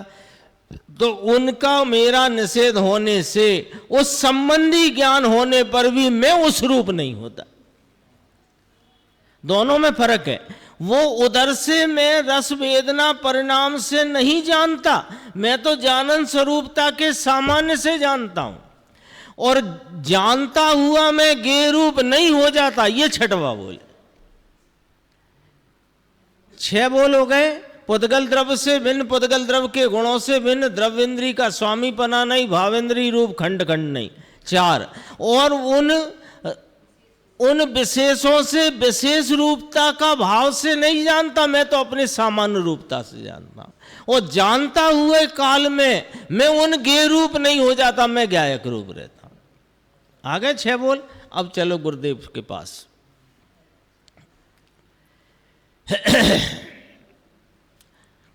S1: तो उनका मेरा निषेध होने से उस संबंधी ज्ञान होने पर भी मैं उस रूप नहीं होता। दोनों में फर्क है। वो उधर से मैं रस वेदना परिणाम से नहीं जानता, मैं तो जानन स्वरूपता के सामान्य से जानता हूं, और जानता हुआ मैं ज्ञेय रूप नहीं हो जाता। ये छठवा बोल। 6 बोल हो गए। पुद्गल द्रव्य से भिन्न, पुद्गल द्रव्य के गुणों से भिन्न, द्रव्येंद्री का स्वामीपना नहीं, भावेंद्री रूप खंड खंड नहीं। 4 और उन विशेषों से विशेष रूपता का भाव से नहीं जानता, मैं तो अपने सामान्य रूपता से जानता हूं। और जानता हुए काल में मैं उन ज्ञेय रूप नहीं हो जाता, मैं ज्ञायक रूप रहता हूं। आगे 6 बोल। अब चलो गुरुदेव के पास।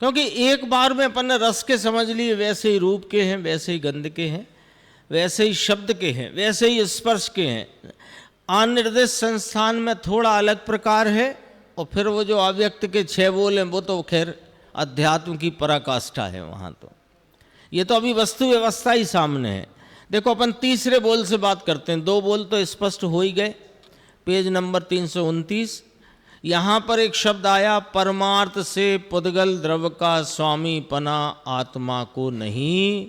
S1: क्योंकि एक बार में अपन ने रस के समझ लिए, वैसे ही रूप के हैं, वैसे ही गंध के हैं, वैसे ही शब्द के हैं, वैसे ही स्पर्श के हैं। अनिर्देश संस्थान में थोड़ा अलग प्रकार है, और फिर वो जो अव्यक्त के 6 बोल हैं वो तो खैर अध्यात्म की पराकाष्ठा है वहाँ। तो ये तो अभी वस्तु व्यवस्था ही सामने है। देखो अपन तीसरे बोल से बात करते हैं। 2 बोल तो स्पष्ट हो ही गए। पेज नंबर 329 यहाँ पर एक शब्द आया, परमार्थ से पुद्गल द्रव्य का स्वामीपना आत्मा को नहीं,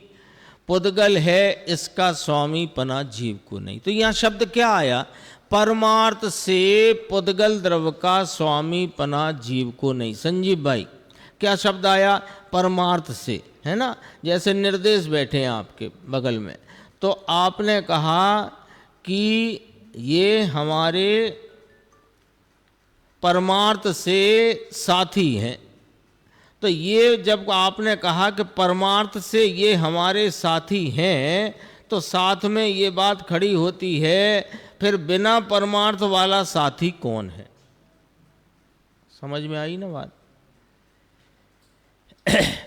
S1: पुद्गल है इसका स्वामीपना जीव को नहीं। तो यहाँ शब्द क्या आया? परमार्थ से पुद्गल द्रव्य का स्वामीपना जीव को नहीं। संजीव भाई क्या शब्द आया? परमार्थ से, है ना? जैसे निर्देश बैठे हैं आपके बगल में, तो आपने कहा कि ये हमारे परमार्थ से साथी हैं। तो ये जब आपने कहा कि परमार्थ से ये हमारे साथी हैं, तो साथ में ये बात खड़ी होती है, फिर बिना परमार्थ वाला साथी कौन है? समझ में आई ना बात?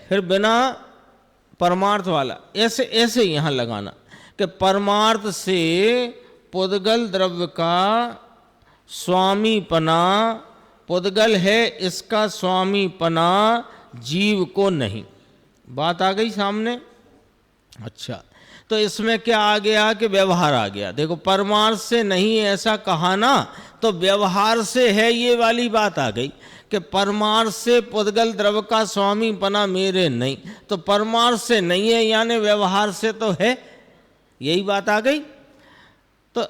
S1: फिर बिना परमार्थ वाला, ऐसे ऐसे यहाँ लगाना कि परमार्थ से पुद्गल द्रव्य का स्वामीपना, पुद्गल है इसका स्वामीपना जीव को नहीं। बात आ गई सामने? अच्छा, तो इसमें क्या आ गया कि व्यवहार आ गया। देखो परमार्थ से नहीं ऐसा कहा ना, तो व्यवहार से है ये वाली बात आ गई कि परमार्थ से पुद्गल द्रव्य का स्वामीपना मेरे नहीं, तो परमार्थ से नहीं है यानी व्यवहार से तो है, यही बात आ गई। तो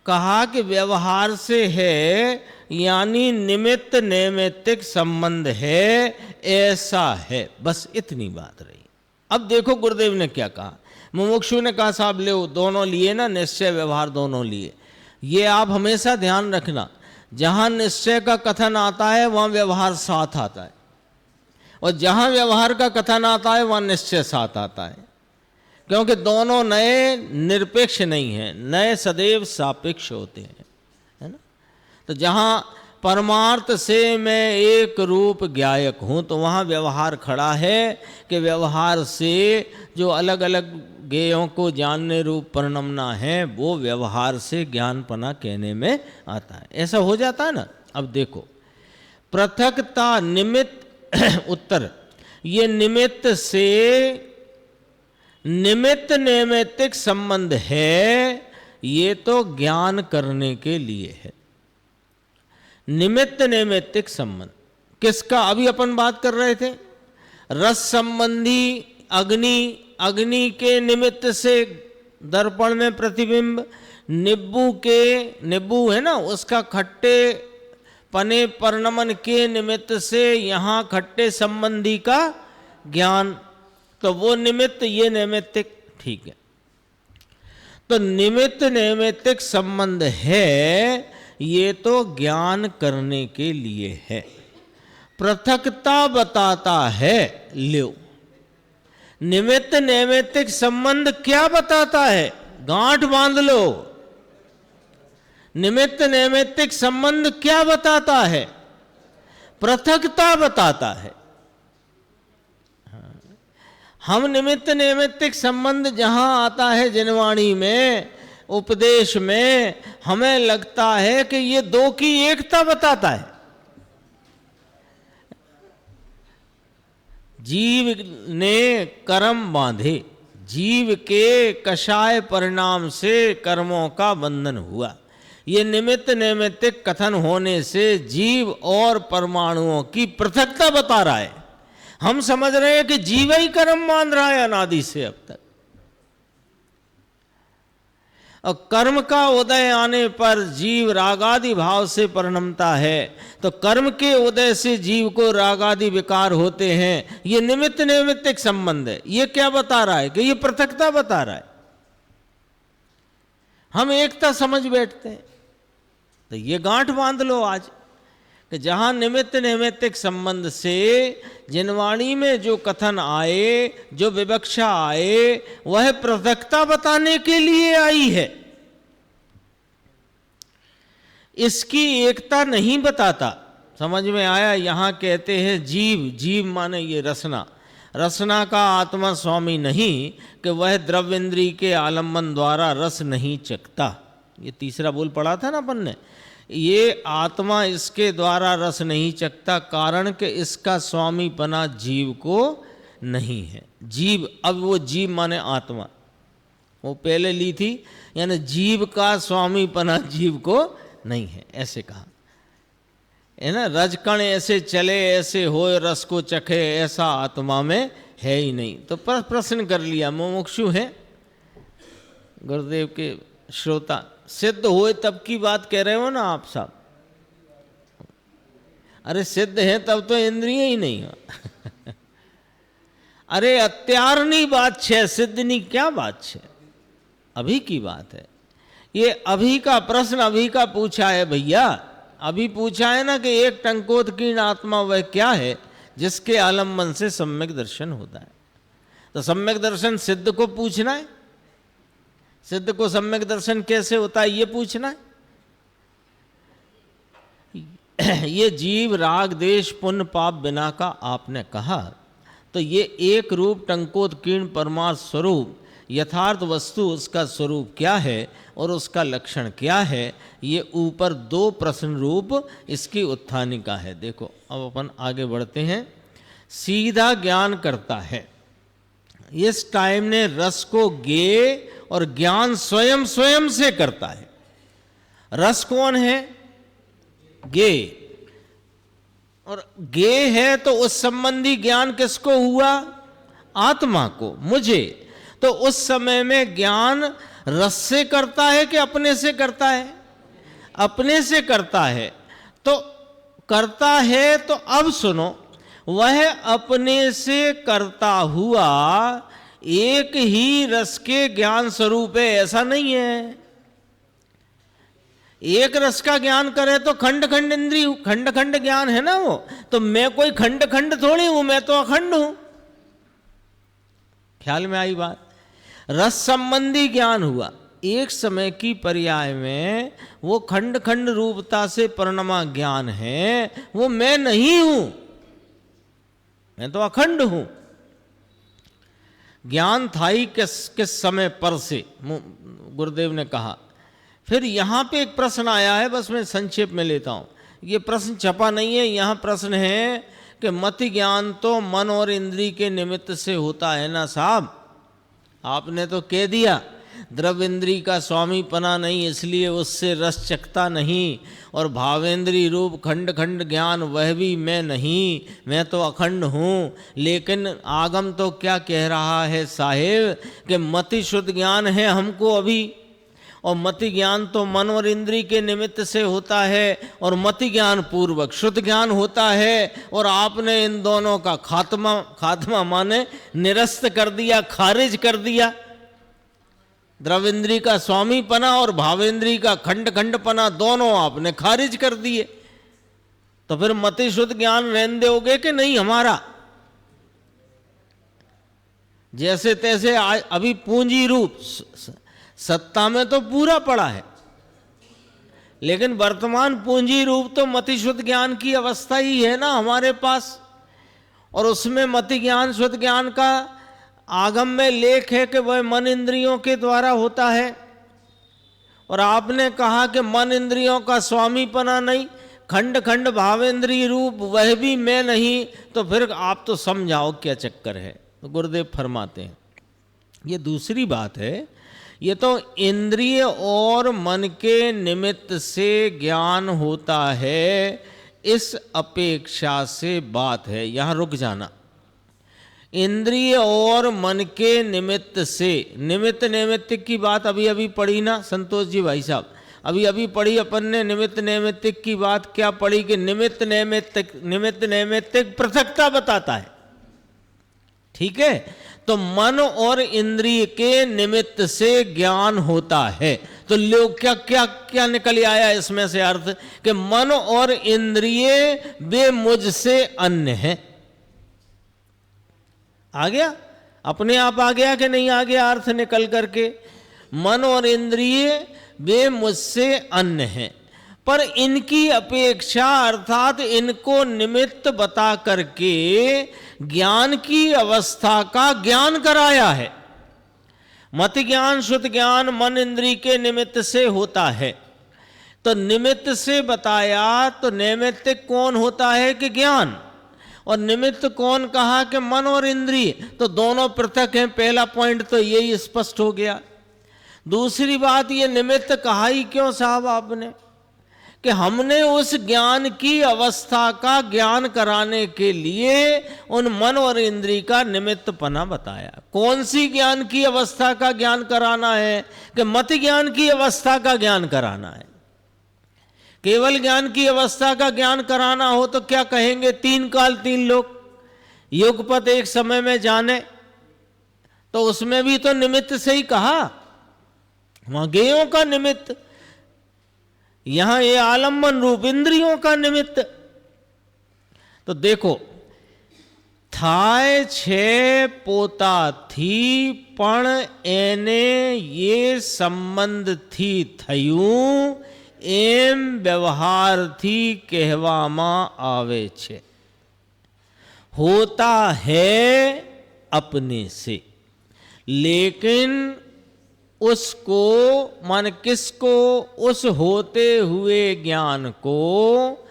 S1: कहा कि व्यवहार से है यानी निमित्त नैमित्तिक संबंध है, ऐसा है, बस इतनी बात रही। अब देखो गुरुदेव ने क्या कहा। मुमुक्षु ने कहा साहब ले दोनों लिए ना, निश्चय व्यवहार दोनों लिए। ये आप हमेशा ध्यान रखना, जहाँ निश्चय का कथन आता है वहाँ व्यवहार साथ आता है, और जहाँ व्यवहार का कथन आता है वहाँ निश्चय साथ आता है, क्योंकि दोनों नए निरपेक्ष नहीं हैं, नए सदैव सापेक्ष होते हैं, है ना? तो जहाँ परमार्थ से मैं एक रूप ज्ञायक हूँ, तो वहाँ व्यवहार खड़ा है कि व्यवहार से जो अलग अलग ज्ञेयों को जानने रूप परिणमना है, वो व्यवहार से ज्ञानपना कहने में आता है। ऐसा हो जाता है ना। अब देखो पृथकता निमित्त उत्तर, ये निमित्त से निमित्त नैमित्तिक संबंध है, ये तो ज्ञान करने के लिए है। निमित्त नैमित्तिक संबंध किसका? अभी अपन बात कर रहे थे रस संबंधी अग्नि, अग्नि के निमित्त से दर्पण में प्रतिबिंब, निब्बू के, निब्बू है ना, उसका खट्टे पने परिणमन के निमित्त से यहाँ खट्टे संबंधी का ज्ञान, तो वो निमित्त ये नैमित्तिक, ठीक है। तो निमित्त नैमित्तिक संबंध है, ये तो ज्ञान करने के लिए है। पृथकता बताता है। लो, निमित्त नैमित्तिक संबंध क्या बताता है? गांठ बांध लो। निमित्त नैमित्तिक संबंध क्या बताता है? पृथकता बताता है। हम निमित्त नैमित्तिक संबंध जहां आता है जिनवाणी में, उपदेश में, हमें लगता है कि ये दो की एकता बताता है। जीव ने कर्म बांधे, जीव के कषाय परिणाम से कर्मों का बंधन हुआ। ये निमित्त नैमित्तिक कथन होने से जीव और परमाणुओं की पृथकता बता रहा है। हम समझ रहे हैं कि जीव ही कर्म बांध रहा है अनादि से अब तक, और कर्म का उदय आने पर जीव रागादि भाव से परिणमता है। तो कर्म के उदय से जीव को रागादि विकार होते हैं। ये निमित्त नैमित्तिक संबंध है। ये क्या बता रहा है? कि ये पृथकता बता रहा है। हम एकता समझ बैठते हैं। तो ये गांठ बांध लो आज कि जहां निमित्त नैमित्तिक संबंध से जिनवाणी में जो कथन आए, जो विवक्षा आए, वह पृथकता बताने के लिए आई है। इसकी एकता नहीं बताता। समझ में आया? यहां कहते हैं जीव, जीव माने ये रसना, रसना का आत्मा स्वामी नहीं कि वह द्रव्य इंद्रिय के आलम्बन द्वारा रस नहीं चखता। ये तीसरा बोल पढ़ा था ना अपन ने। ये आत्मा इसके द्वारा रस नहीं चखता, कारण कि इसका स्वामीपना जीव को नहीं है। जीव, अब वो जीव माने आत्मा, वो पहले ली थी, यानी जीव का स्वामीपना जीव को नहीं है, ऐसे कहा है ना। रजकण ऐसे चले, ऐसे हो, रस को चखे, ऐसा आत्मा में है ही नहीं। तो प्रश्न कर लिया, मुमुक्षु है, गुरुदेव के श्रोता, सिद्ध होए तब की बात कह रहे हो ना आप साहब? अरे सिद्ध है तब तो इंद्रिय ही नहीं हो। अरे અત્યારની बात है, सिद्धनी क्या बात है? अभी की बात है। ये अभी का प्रश्न अभी का पूछा है भैया। अभी पूछा है ना कि एक टंकोत्कीर्ण आत्मा वह क्या है जिसके आलम्बन से सम्यक दर्शन होता है। तो सम्यक दर्शन सिद्ध को पूछना है। सिद्ध को सम्यक दर्शन कैसे होता है ये पूछना है। ये जीव राग देश पुण्य पाप बिना का आपने कहा, तो ये एक रूप टंकोत्कीर्ण परमार्थ स्वरूप यथार्थ वस्तु, उसका स्वरूप क्या है और उसका लक्षण क्या है, ये ऊपर दो प्रश्न रूप इसकी उत्थानिका है। देखो अब अपन आगे बढ़ते हैं। सीधा ज्ञान करता है। इस टाइम ने रस को गे और ज्ञान स्वयं स्वयं से करता है। रस कौन है? गे। और गे है तो उस संबंधी ज्ञान किसको हुआ? आत्मा को, मुझे। तो उस समय में ज्ञान रस से करता है कि अपने से करता है? अपने से करता है। तो करता है तो अब सुनो, वह अपने से करता हुआ एक ही रस के ज्ञान स्वरूप है, ऐसा नहीं है। एक रस का ज्ञान करे तो खंड खंड इंद्रिय, खंड खंड ज्ञान है ना वो। तो मैं कोई खंड खंड थोड़ी हूं, मैं तो अखंड हूं। ख्याल में आई बात? रस संबंधी ज्ञान हुआ एक समय की पर्याय में, वो खंड खंड रूपता से परिणमा ज्ञान है, वो मैं नहीं हूं, मैं तो अखंड हूं। ज्ञान था ही किस समय पर से, गुरुदेव ने कहा। फिर यहां पे एक प्रश्न आया है, बस मैं संक्षेप में लेता हूं। ये प्रश्न छपा नहीं है, यहां प्रश्न है कि मति ज्ञान तो मन और इंद्रिय के निमित्त से होता है ना साहब। आपने तो कह दिया द्रव्य इंद्रिय का स्वामीपना नहीं, इसलिए उससे रस चखता नहीं। और भावेंद्रिय रूप खंड खंड ज्ञान वह भी मैं नहीं, मैं तो अखंड हूँ। लेकिन आगम तो क्या कह रहा है साहेब कि मति शुद्ध ज्ञान है हमको अभी, और मति ज्ञान तो मन और इंद्रिय के निमित्त से होता है, और मति ज्ञान पूर्वक शुद्ध ज्ञान होता है। और आपने इन दोनों का खात्मा माने निरस्त कर दिया, खारिज कर दिया। द्रवेंद्री का स्वामीपना और भावेंद्री का खंड खंडपना दोनों आपने खारिज कर दिए, तो फिर मति शुद्ध ज्ञान रहने दोगे कि नहीं हमारा? जैसे तैसे अभी पूंजी रूप सत्ता में तो पूरा पड़ा है, लेकिन वर्तमान पूंजी रूप तो मति शुद्ध ज्ञान की अवस्था ही है ना हमारे पास, और उसमें मति ज्ञान शुद्ध ज्ञान का आगम में लेख है कि वह मन इंद्रियों के द्वारा होता है। और आपने कहा कि मन इंद्रियों का स्वामीपना नहीं, खंड खंड भावेंद्रीय रूप वह भी मैं नहीं, तो फिर आप तो समझाओ क्या चक्कर है। तो गुरुदेव फरमाते हैं ये दूसरी बात है, ये तो इंद्रिय और मन के निमित्त से ज्ञान होता है, इस अपेक्षा से बात है। यहाँ रुक जाना। इंद्रिय और मन के निमित्त से, निमित्त नैमित्तिक की बात अभी अभी पढ़ी ना संतोष जी भाई साहब, अभी अभी पढ़ी अपन ने। निमित्त नैमित्तिक की बात क्या पढ़ी कि निमित्त नैमित्तिक पृथकता बताता है, ठीक है। तो मन और इंद्रिय के निमित्त से ज्ञान होता है। तो लोग क्या क्या क्या निकल आया इसमें से अर्थ कि मन और इंद्रिय वे मुझसे अन्य हैं। आ गया, अपने आप आ गया कि नहीं आ गया अर्थ निकल करके? मन और इंद्रिय वे मुझसे अन्य हैं, पर इनकी अपेक्षा अर्थात इनको निमित्त बता करके ज्ञान की अवस्था का ज्ञान कराया है। मति ज्ञान शुद्ध ज्ञान मन इंद्रिय के निमित्त से होता है, तो निमित्त से बताया तो नैमित्तिक कौन होता है कि ज्ञान, और निमित्त कौन कहा कि मन और इंद्रिय, तो दोनों पृथक हैं। पहला पॉइंट तो यही स्पष्ट हो गया। दूसरी बात, ये निमित्त कहा ही क्यों साहब आपने कि हमने उस ज्ञान की अवस्था का ज्ञान कराने के लिए उन मन और इंद्रिय का निमित्तपना बताया। कौन सी ज्ञान की अवस्था का ज्ञान कराना है कि मति ज्ञान की अवस्था का ज्ञान कराना है। केवल ज्ञान की अवस्था का ज्ञान कराना हो तो क्या कहेंगे, तीन काल तीन लोक, युगपत एक समय में जाने, तो उसमें भी तो निमित्त से ही कहा, वहां गेयों का निमित्त, यहां ये आलम्बन रूप इंद्रियों का निमित्त। तो देखो, थाय छे पोता थी पण एने ये संबंध थी थयूं एम व्यवहार थी कहवामा आवे छे। होता है अपने से, लेकिन उसको मान किसको, उस होते हुए ज्ञान को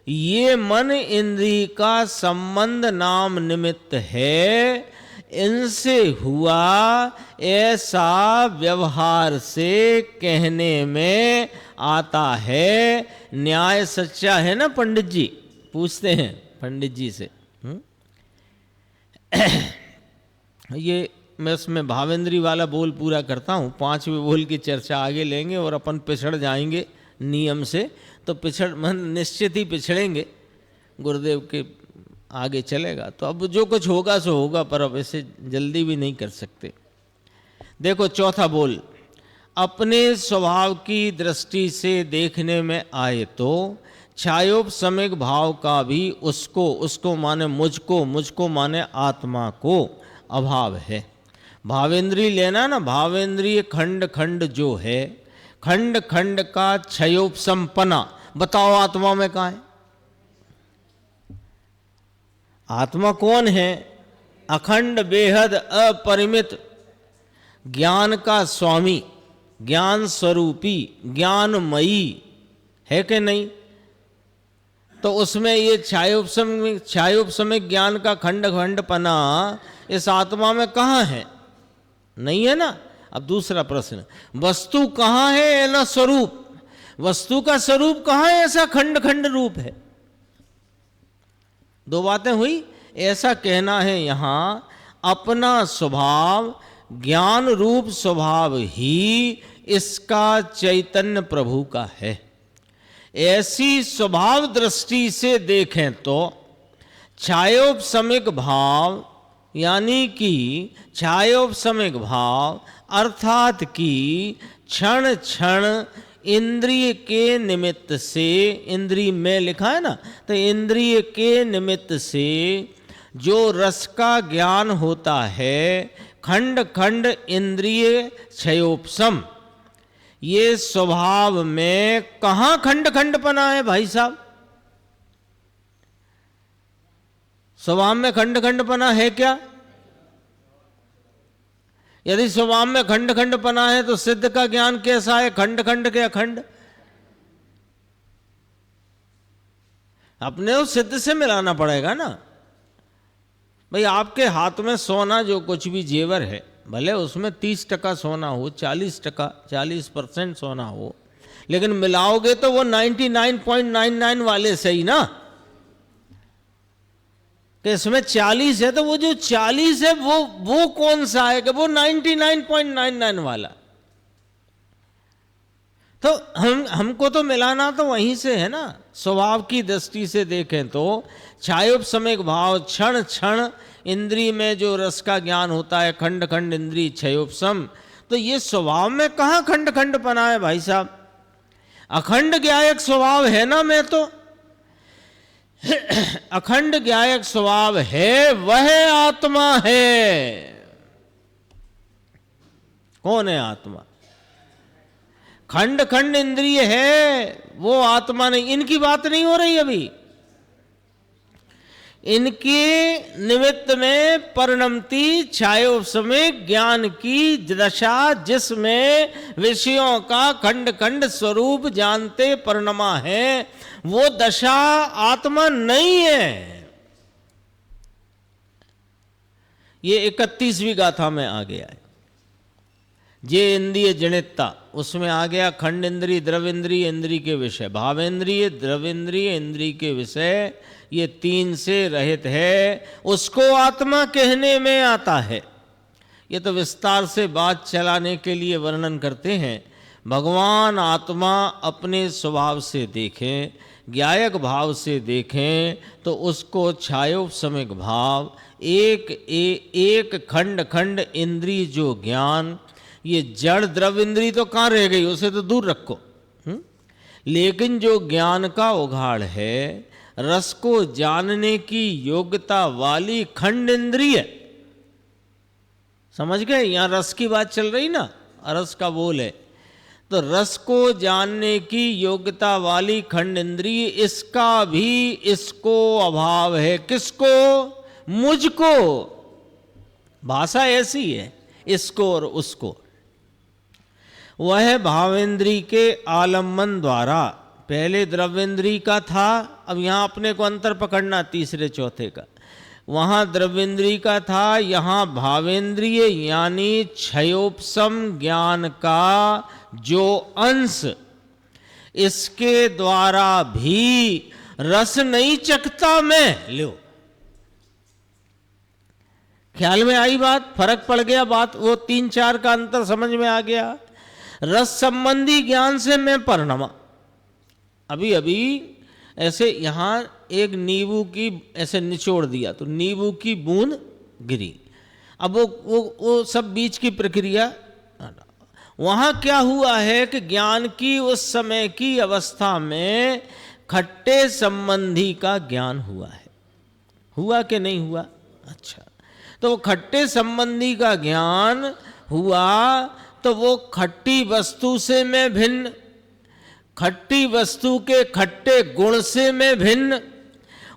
S1: ये मन इंद्रिय का संबंध नाम निमित्त है, इनसे हुआ ऐसा व्यवहार से कहने में आता है। न्याय सच्चा है ना पंडित जी, पूछते हैं पंडित जी से। ये मैं उसमें भावेंद्री वाला बोल पूरा करता हूँ, पांचवें बोल की चर्चा आगे लेंगे और अपन पिछड़ जाएंगे नियम से, तो निश्चित ही पिछड़ेंगे, गुरुदेव के आगे चलेगा। तो अब जो कुछ होगा सो होगा, पर अब ऐसे जल्दी भी नहीं कर सकते। देखो चौथा बोल, अपने स्वभाव की दृष्टि से देखने में आए तो छायोपसमिक भाव का भी उसको माने मुझको माने आत्मा को अभाव है। भावेंद्री लेना ना, भावेंद्रीय खंड खंड जो है, खंड खंड का क्षयोपसंपना, बताओ आत्मा में कहाँ है? आत्मा कौन है? अखंड बेहद अपरिमित ज्ञान का स्वामी, ज्ञान स्वरूपी, ज्ञानमयी है कि नहीं? तो उसमें ये छायोपसमिक ज्ञान का खंड खंडपना इस आत्मा में कहाँ है? नहीं है ना। अब दूसरा प्रश्न, वस्तु कहाँ है ना स्वरूप? वस्तु का स्वरूप कहाँ है ऐसा खंड खंड रूप है? दो बातें हुई। ऐसा कहना है यहाँ, अपना स्वभाव ज्ञान रूप स्वभाव ही इसका चैतन्य प्रभु का है। ऐसी स्वभाव दृष्टि से देखें तो छायोपसमिक भाव यानी कि छायोपशमिक भाव अर्थात कि क्षण क्षण इंद्रिय के निमित्त से, इंद्रिय में लिखा है ना, तो इंद्रिय के निमित्त से जो रस का ज्ञान होता है, खंड खंड इंद्रिय क्षयोपशम, ये स्वभाव में कहाँ खंड खंडपना है भाई साहब? स्वभाव में खंड खंडपना है क्या? यदि स्वभाव में खंड खंडपना है तो सिद्ध का ज्ञान कैसा है? खंड खंड के अखंड। अपने उस सिद्ध से मिलाना पड़ेगा ना भाई। आपके हाथ में सोना जो कुछ भी जेवर है, भले उसमें 30% सोना हो, 40% सोना हो, लेकिन मिलाओगे तो वो 99.99 वाले सही ना, कि इसमें 40 है तो वो जो 40 है वो कौन सा है? कि वो 99.99 वाला। तो हमको तो मिलाना तो वहीं से है ना। स्वभाव की दृष्टि से देखें तो छायोपशमिक भाव क्षण क्षण इंद्रिय में जो रस का ज्ञान होता है, खंड खंड इंद्रिय क्षयोपशम, तो ये स्वभाव में कहाँ खंड खंडपना है भाई साहब? अखंड ज्ञायक स्वभाव है ना। मैं तो अखंड ज्ञायक स्वभाव है, वह आत्मा है। कौन है आत्मा? खंड खंड इंद्रिय है, वो आत्मा नहीं। इनकी बात नहीं हो रही अभी। इनके निमित्त में परिणमती छायोपशमिक ज्ञान की दशा, जिसमें विषयों का खंड खंड स्वरूप जानते परिणमा है, वो दशा आत्मा नहीं है। ये 31वीं गाथा में आ गया है। जे इंद्रिय जनितता, उसमें आ गया खंड इंद्रिय, द्रव इंद्रिय, इंद्रिय के विषय, भावेंद्रिय, द्रवेंद्रिय, इंद्रिय के विषय, ये 3 से रहित है, उसको आत्मा कहने में आता है। ये तो विस्तार से बात चलाने के लिए वर्णन करते हैं। भगवान आत्मा अपने स्वभाव से देखें, ज्ञायक भाव से देखें, तो उसको छायोपशमिक भाव, एक खंड खंड इंद्रिय जो ज्ञान, ये जड़ द्रव इंद्रिय तो कहाँ रह गई, उसे तो दूर रखो। लेकिन जो ज्ञान का उघाड़ है, रस को जानने की योग्यता वाली खंड इंद्रिय, समझ गए? यहां रस की बात चल रही ना, रस का बोल है, तो रस को जानने की योग्यता वाली खंड इंद्रिय, इसका भी इसको अभाव है। किसको? मुझको। भाषा ऐसी है, इसको और उसको। वह भावेंद्री के आलम्बन द्वारा, पहले द्रव्येंद्री का था, अब यहां अपने को अंतर पकड़ना तीसरे चौथे का। वहां द्रव्येंद्री का था, यहां भावेंद्रिय यानी क्षयोपशम ज्ञान का जो अंश, इसके द्वारा भी रस नहीं चखता मैं। लो, ख्याल में आई बात? फर्क पड़ गया बात? वो 3-4 का अंतर समझ में आ गया। रस संबंधी ज्ञान से मैं परिणमा। अभी अभी ऐसे यहां एक नींबू की ऐसे निचोड़ दिया तो नींबू की बूंद गिरी। अब वो सब बीच की प्रक्रिया। वहां क्या हुआ है कि ज्ञान की उस समय की अवस्था में खट्टे संबंधी का ज्ञान हुआ है। हुआ कि नहीं हुआ? अच्छा, तो खट्टे संबंधी का ज्ञान हुआ, तो वो खट्टी वस्तु से मैं भिन्न, खट्टी वस्तु के खट्टे गुण से मैं भिन्न,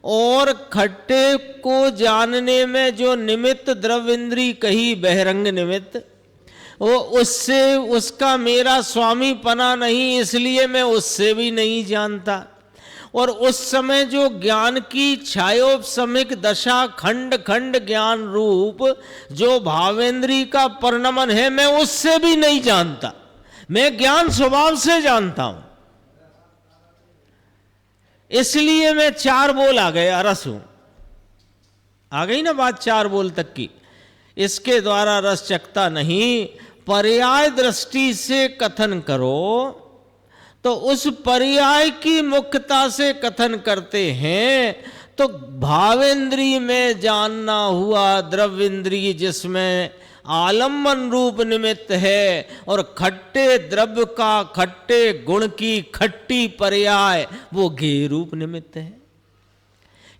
S1: और खट्टे को जानने में जो निमित्त द्रव्येंद्री कही, बहिरंग निमित्त, वो उससे उसका मेरा स्वामी पना नहीं, इसलिए मैं उससे भी नहीं जानता। और उस समय जो ज्ञान की छायोपशमिक दशा, खंड खंड ज्ञान रूप जो भावेंद्री का परिणमन है, मैं उससे भी नहीं जानता। मैं ज्ञान स्वभाव से जानता हूं, इसलिए मैं 4 बोल आ गए, अरस हूं। आ गई ना बात 4 बोल तक की। इसके द्वारा रस चखता नहीं, पर्याय दृष्टि से कथन करो तो उस पर्याय की मुख्यता से कथन करते हैं, तो भावेंद्री में जानना हुआ द्रव्येंद्रिय जिसमें आलम्बन रूप निमित्त है, और खट्टे द्रव्य का खट्टे गुण की खट्टी पर्याय वो गेय रूप निमित्त है।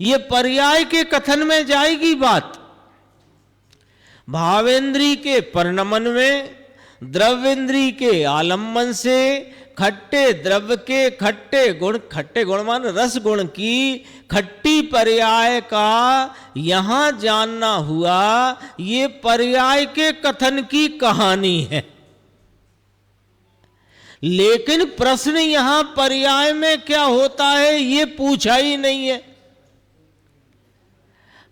S1: ये पर्याय के कथन में जाएगी बात। भावेंद्री के परिणमन में, द्रव्येंद्री के आलम्बन से, खट्टे द्रव्य के खट्टे गुण मान रस गुण की खट्टी पर्याय का यहां जानना हुआ, ये पर्याय के कथन की कहानी है। लेकिन प्रश्न यहां पर्याय में क्या होता है ये पूछा ही नहीं है।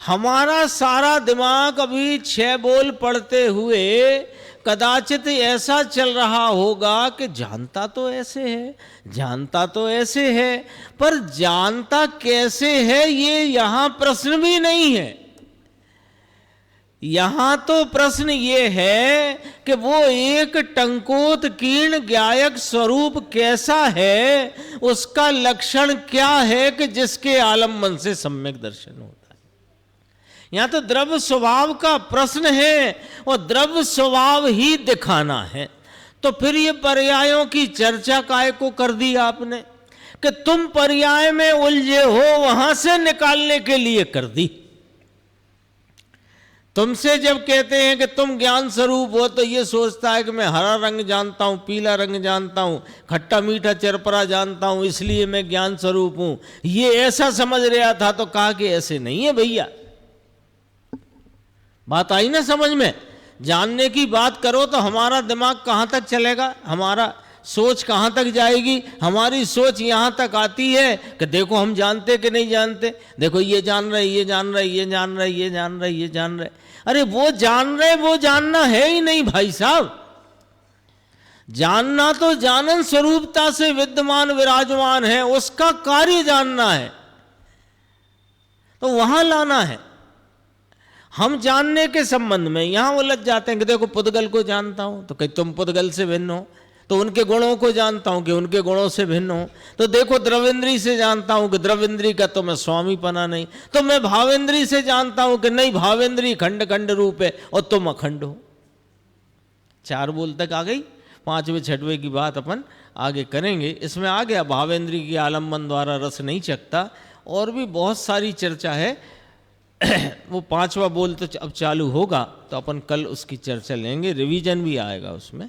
S1: हमारा सारा दिमाग अभी 6 बोल पढ़ते हुए कदाचित ऐसा चल रहा होगा कि जानता तो ऐसे है, जानता तो ऐसे है, पर जानता कैसे है ये यहां प्रश्न भी नहीं है। यहां तो प्रश्न ये है कि वो एक टंकोत्कीर्ण ज्ञायक स्वरूप कैसा है, उसका लक्षण क्या है कि जिसके आलम्बन से सम्यक दर्शन होता है। यहां तो द्रव्य स्वभाव का प्रश्न है और द्रव्य स्वभाव ही दिखाना है। तो फिर ये पर्यायों की चर्चा काय को कर दी आपने कि तुम पर्याय में उलझे हो, वहां से निकालने के लिए कर दी। तुमसे जब कहते हैं कि तुम ज्ञान स्वरूप हो, तो ये सोचता है कि मैं हरा रंग जानता हूं, पीला रंग जानता हूं, खट्टा मीठा चरपरा जानता हूं, इसलिए मैं ज्ञान स्वरूप हूं। ये ऐसा समझ रहा था, तो कहा कि ऐसे नहीं है भैया। बात आई ना समझ में? जानने की बात करो तो हमारा दिमाग कहां तक चलेगा, हमारा सोच कहां तक जाएगी? हमारी सोच यहां तक आती है कि देखो हम जानते कि नहीं जानते, देखो ये जान रहे, ये जान रहे, ये जान रहे, ये जान रहे, ये जान रहे। अरे वो जान रहे, वो जानना है ही नहीं भाई साहब। जानना तो जानन स्वरूपता से विद्यमान विराजमान है, उसका कार्य जानना है, तो वहां लाना है। हम जानने के संबंध में यहां उलझ जाते हैं कि देखो पुद्गल को जानता हूं, तो कहीं तुम पुद्गल से भिन्न हो, तो उनके गुणों को जानता हूं कि उनके गुणों से भिन्न हो। तो देखो द्रव्येंद्री से जानता हूं कि द्रव्येंद्री का तो मैं स्वामी पना नहीं, तो मैं भावेंद्री से जानता हूं कि नहीं भावेंद्री खंड खंड रूप है और तुम अखंड हो। 4 बोल तक आ गई। 5वें 6वें की बात अपन आगे करेंगे। इसमें आ गया भावेंद्री की आलम्बन द्वारा रस नहीं चखता, और भी बहुत सारी चर्चा है। वो 5वां बोल तो अब चालू होगा, तो अपन कल उसकी चर्चा लेंगे, रिवीजन भी आएगा उसमें।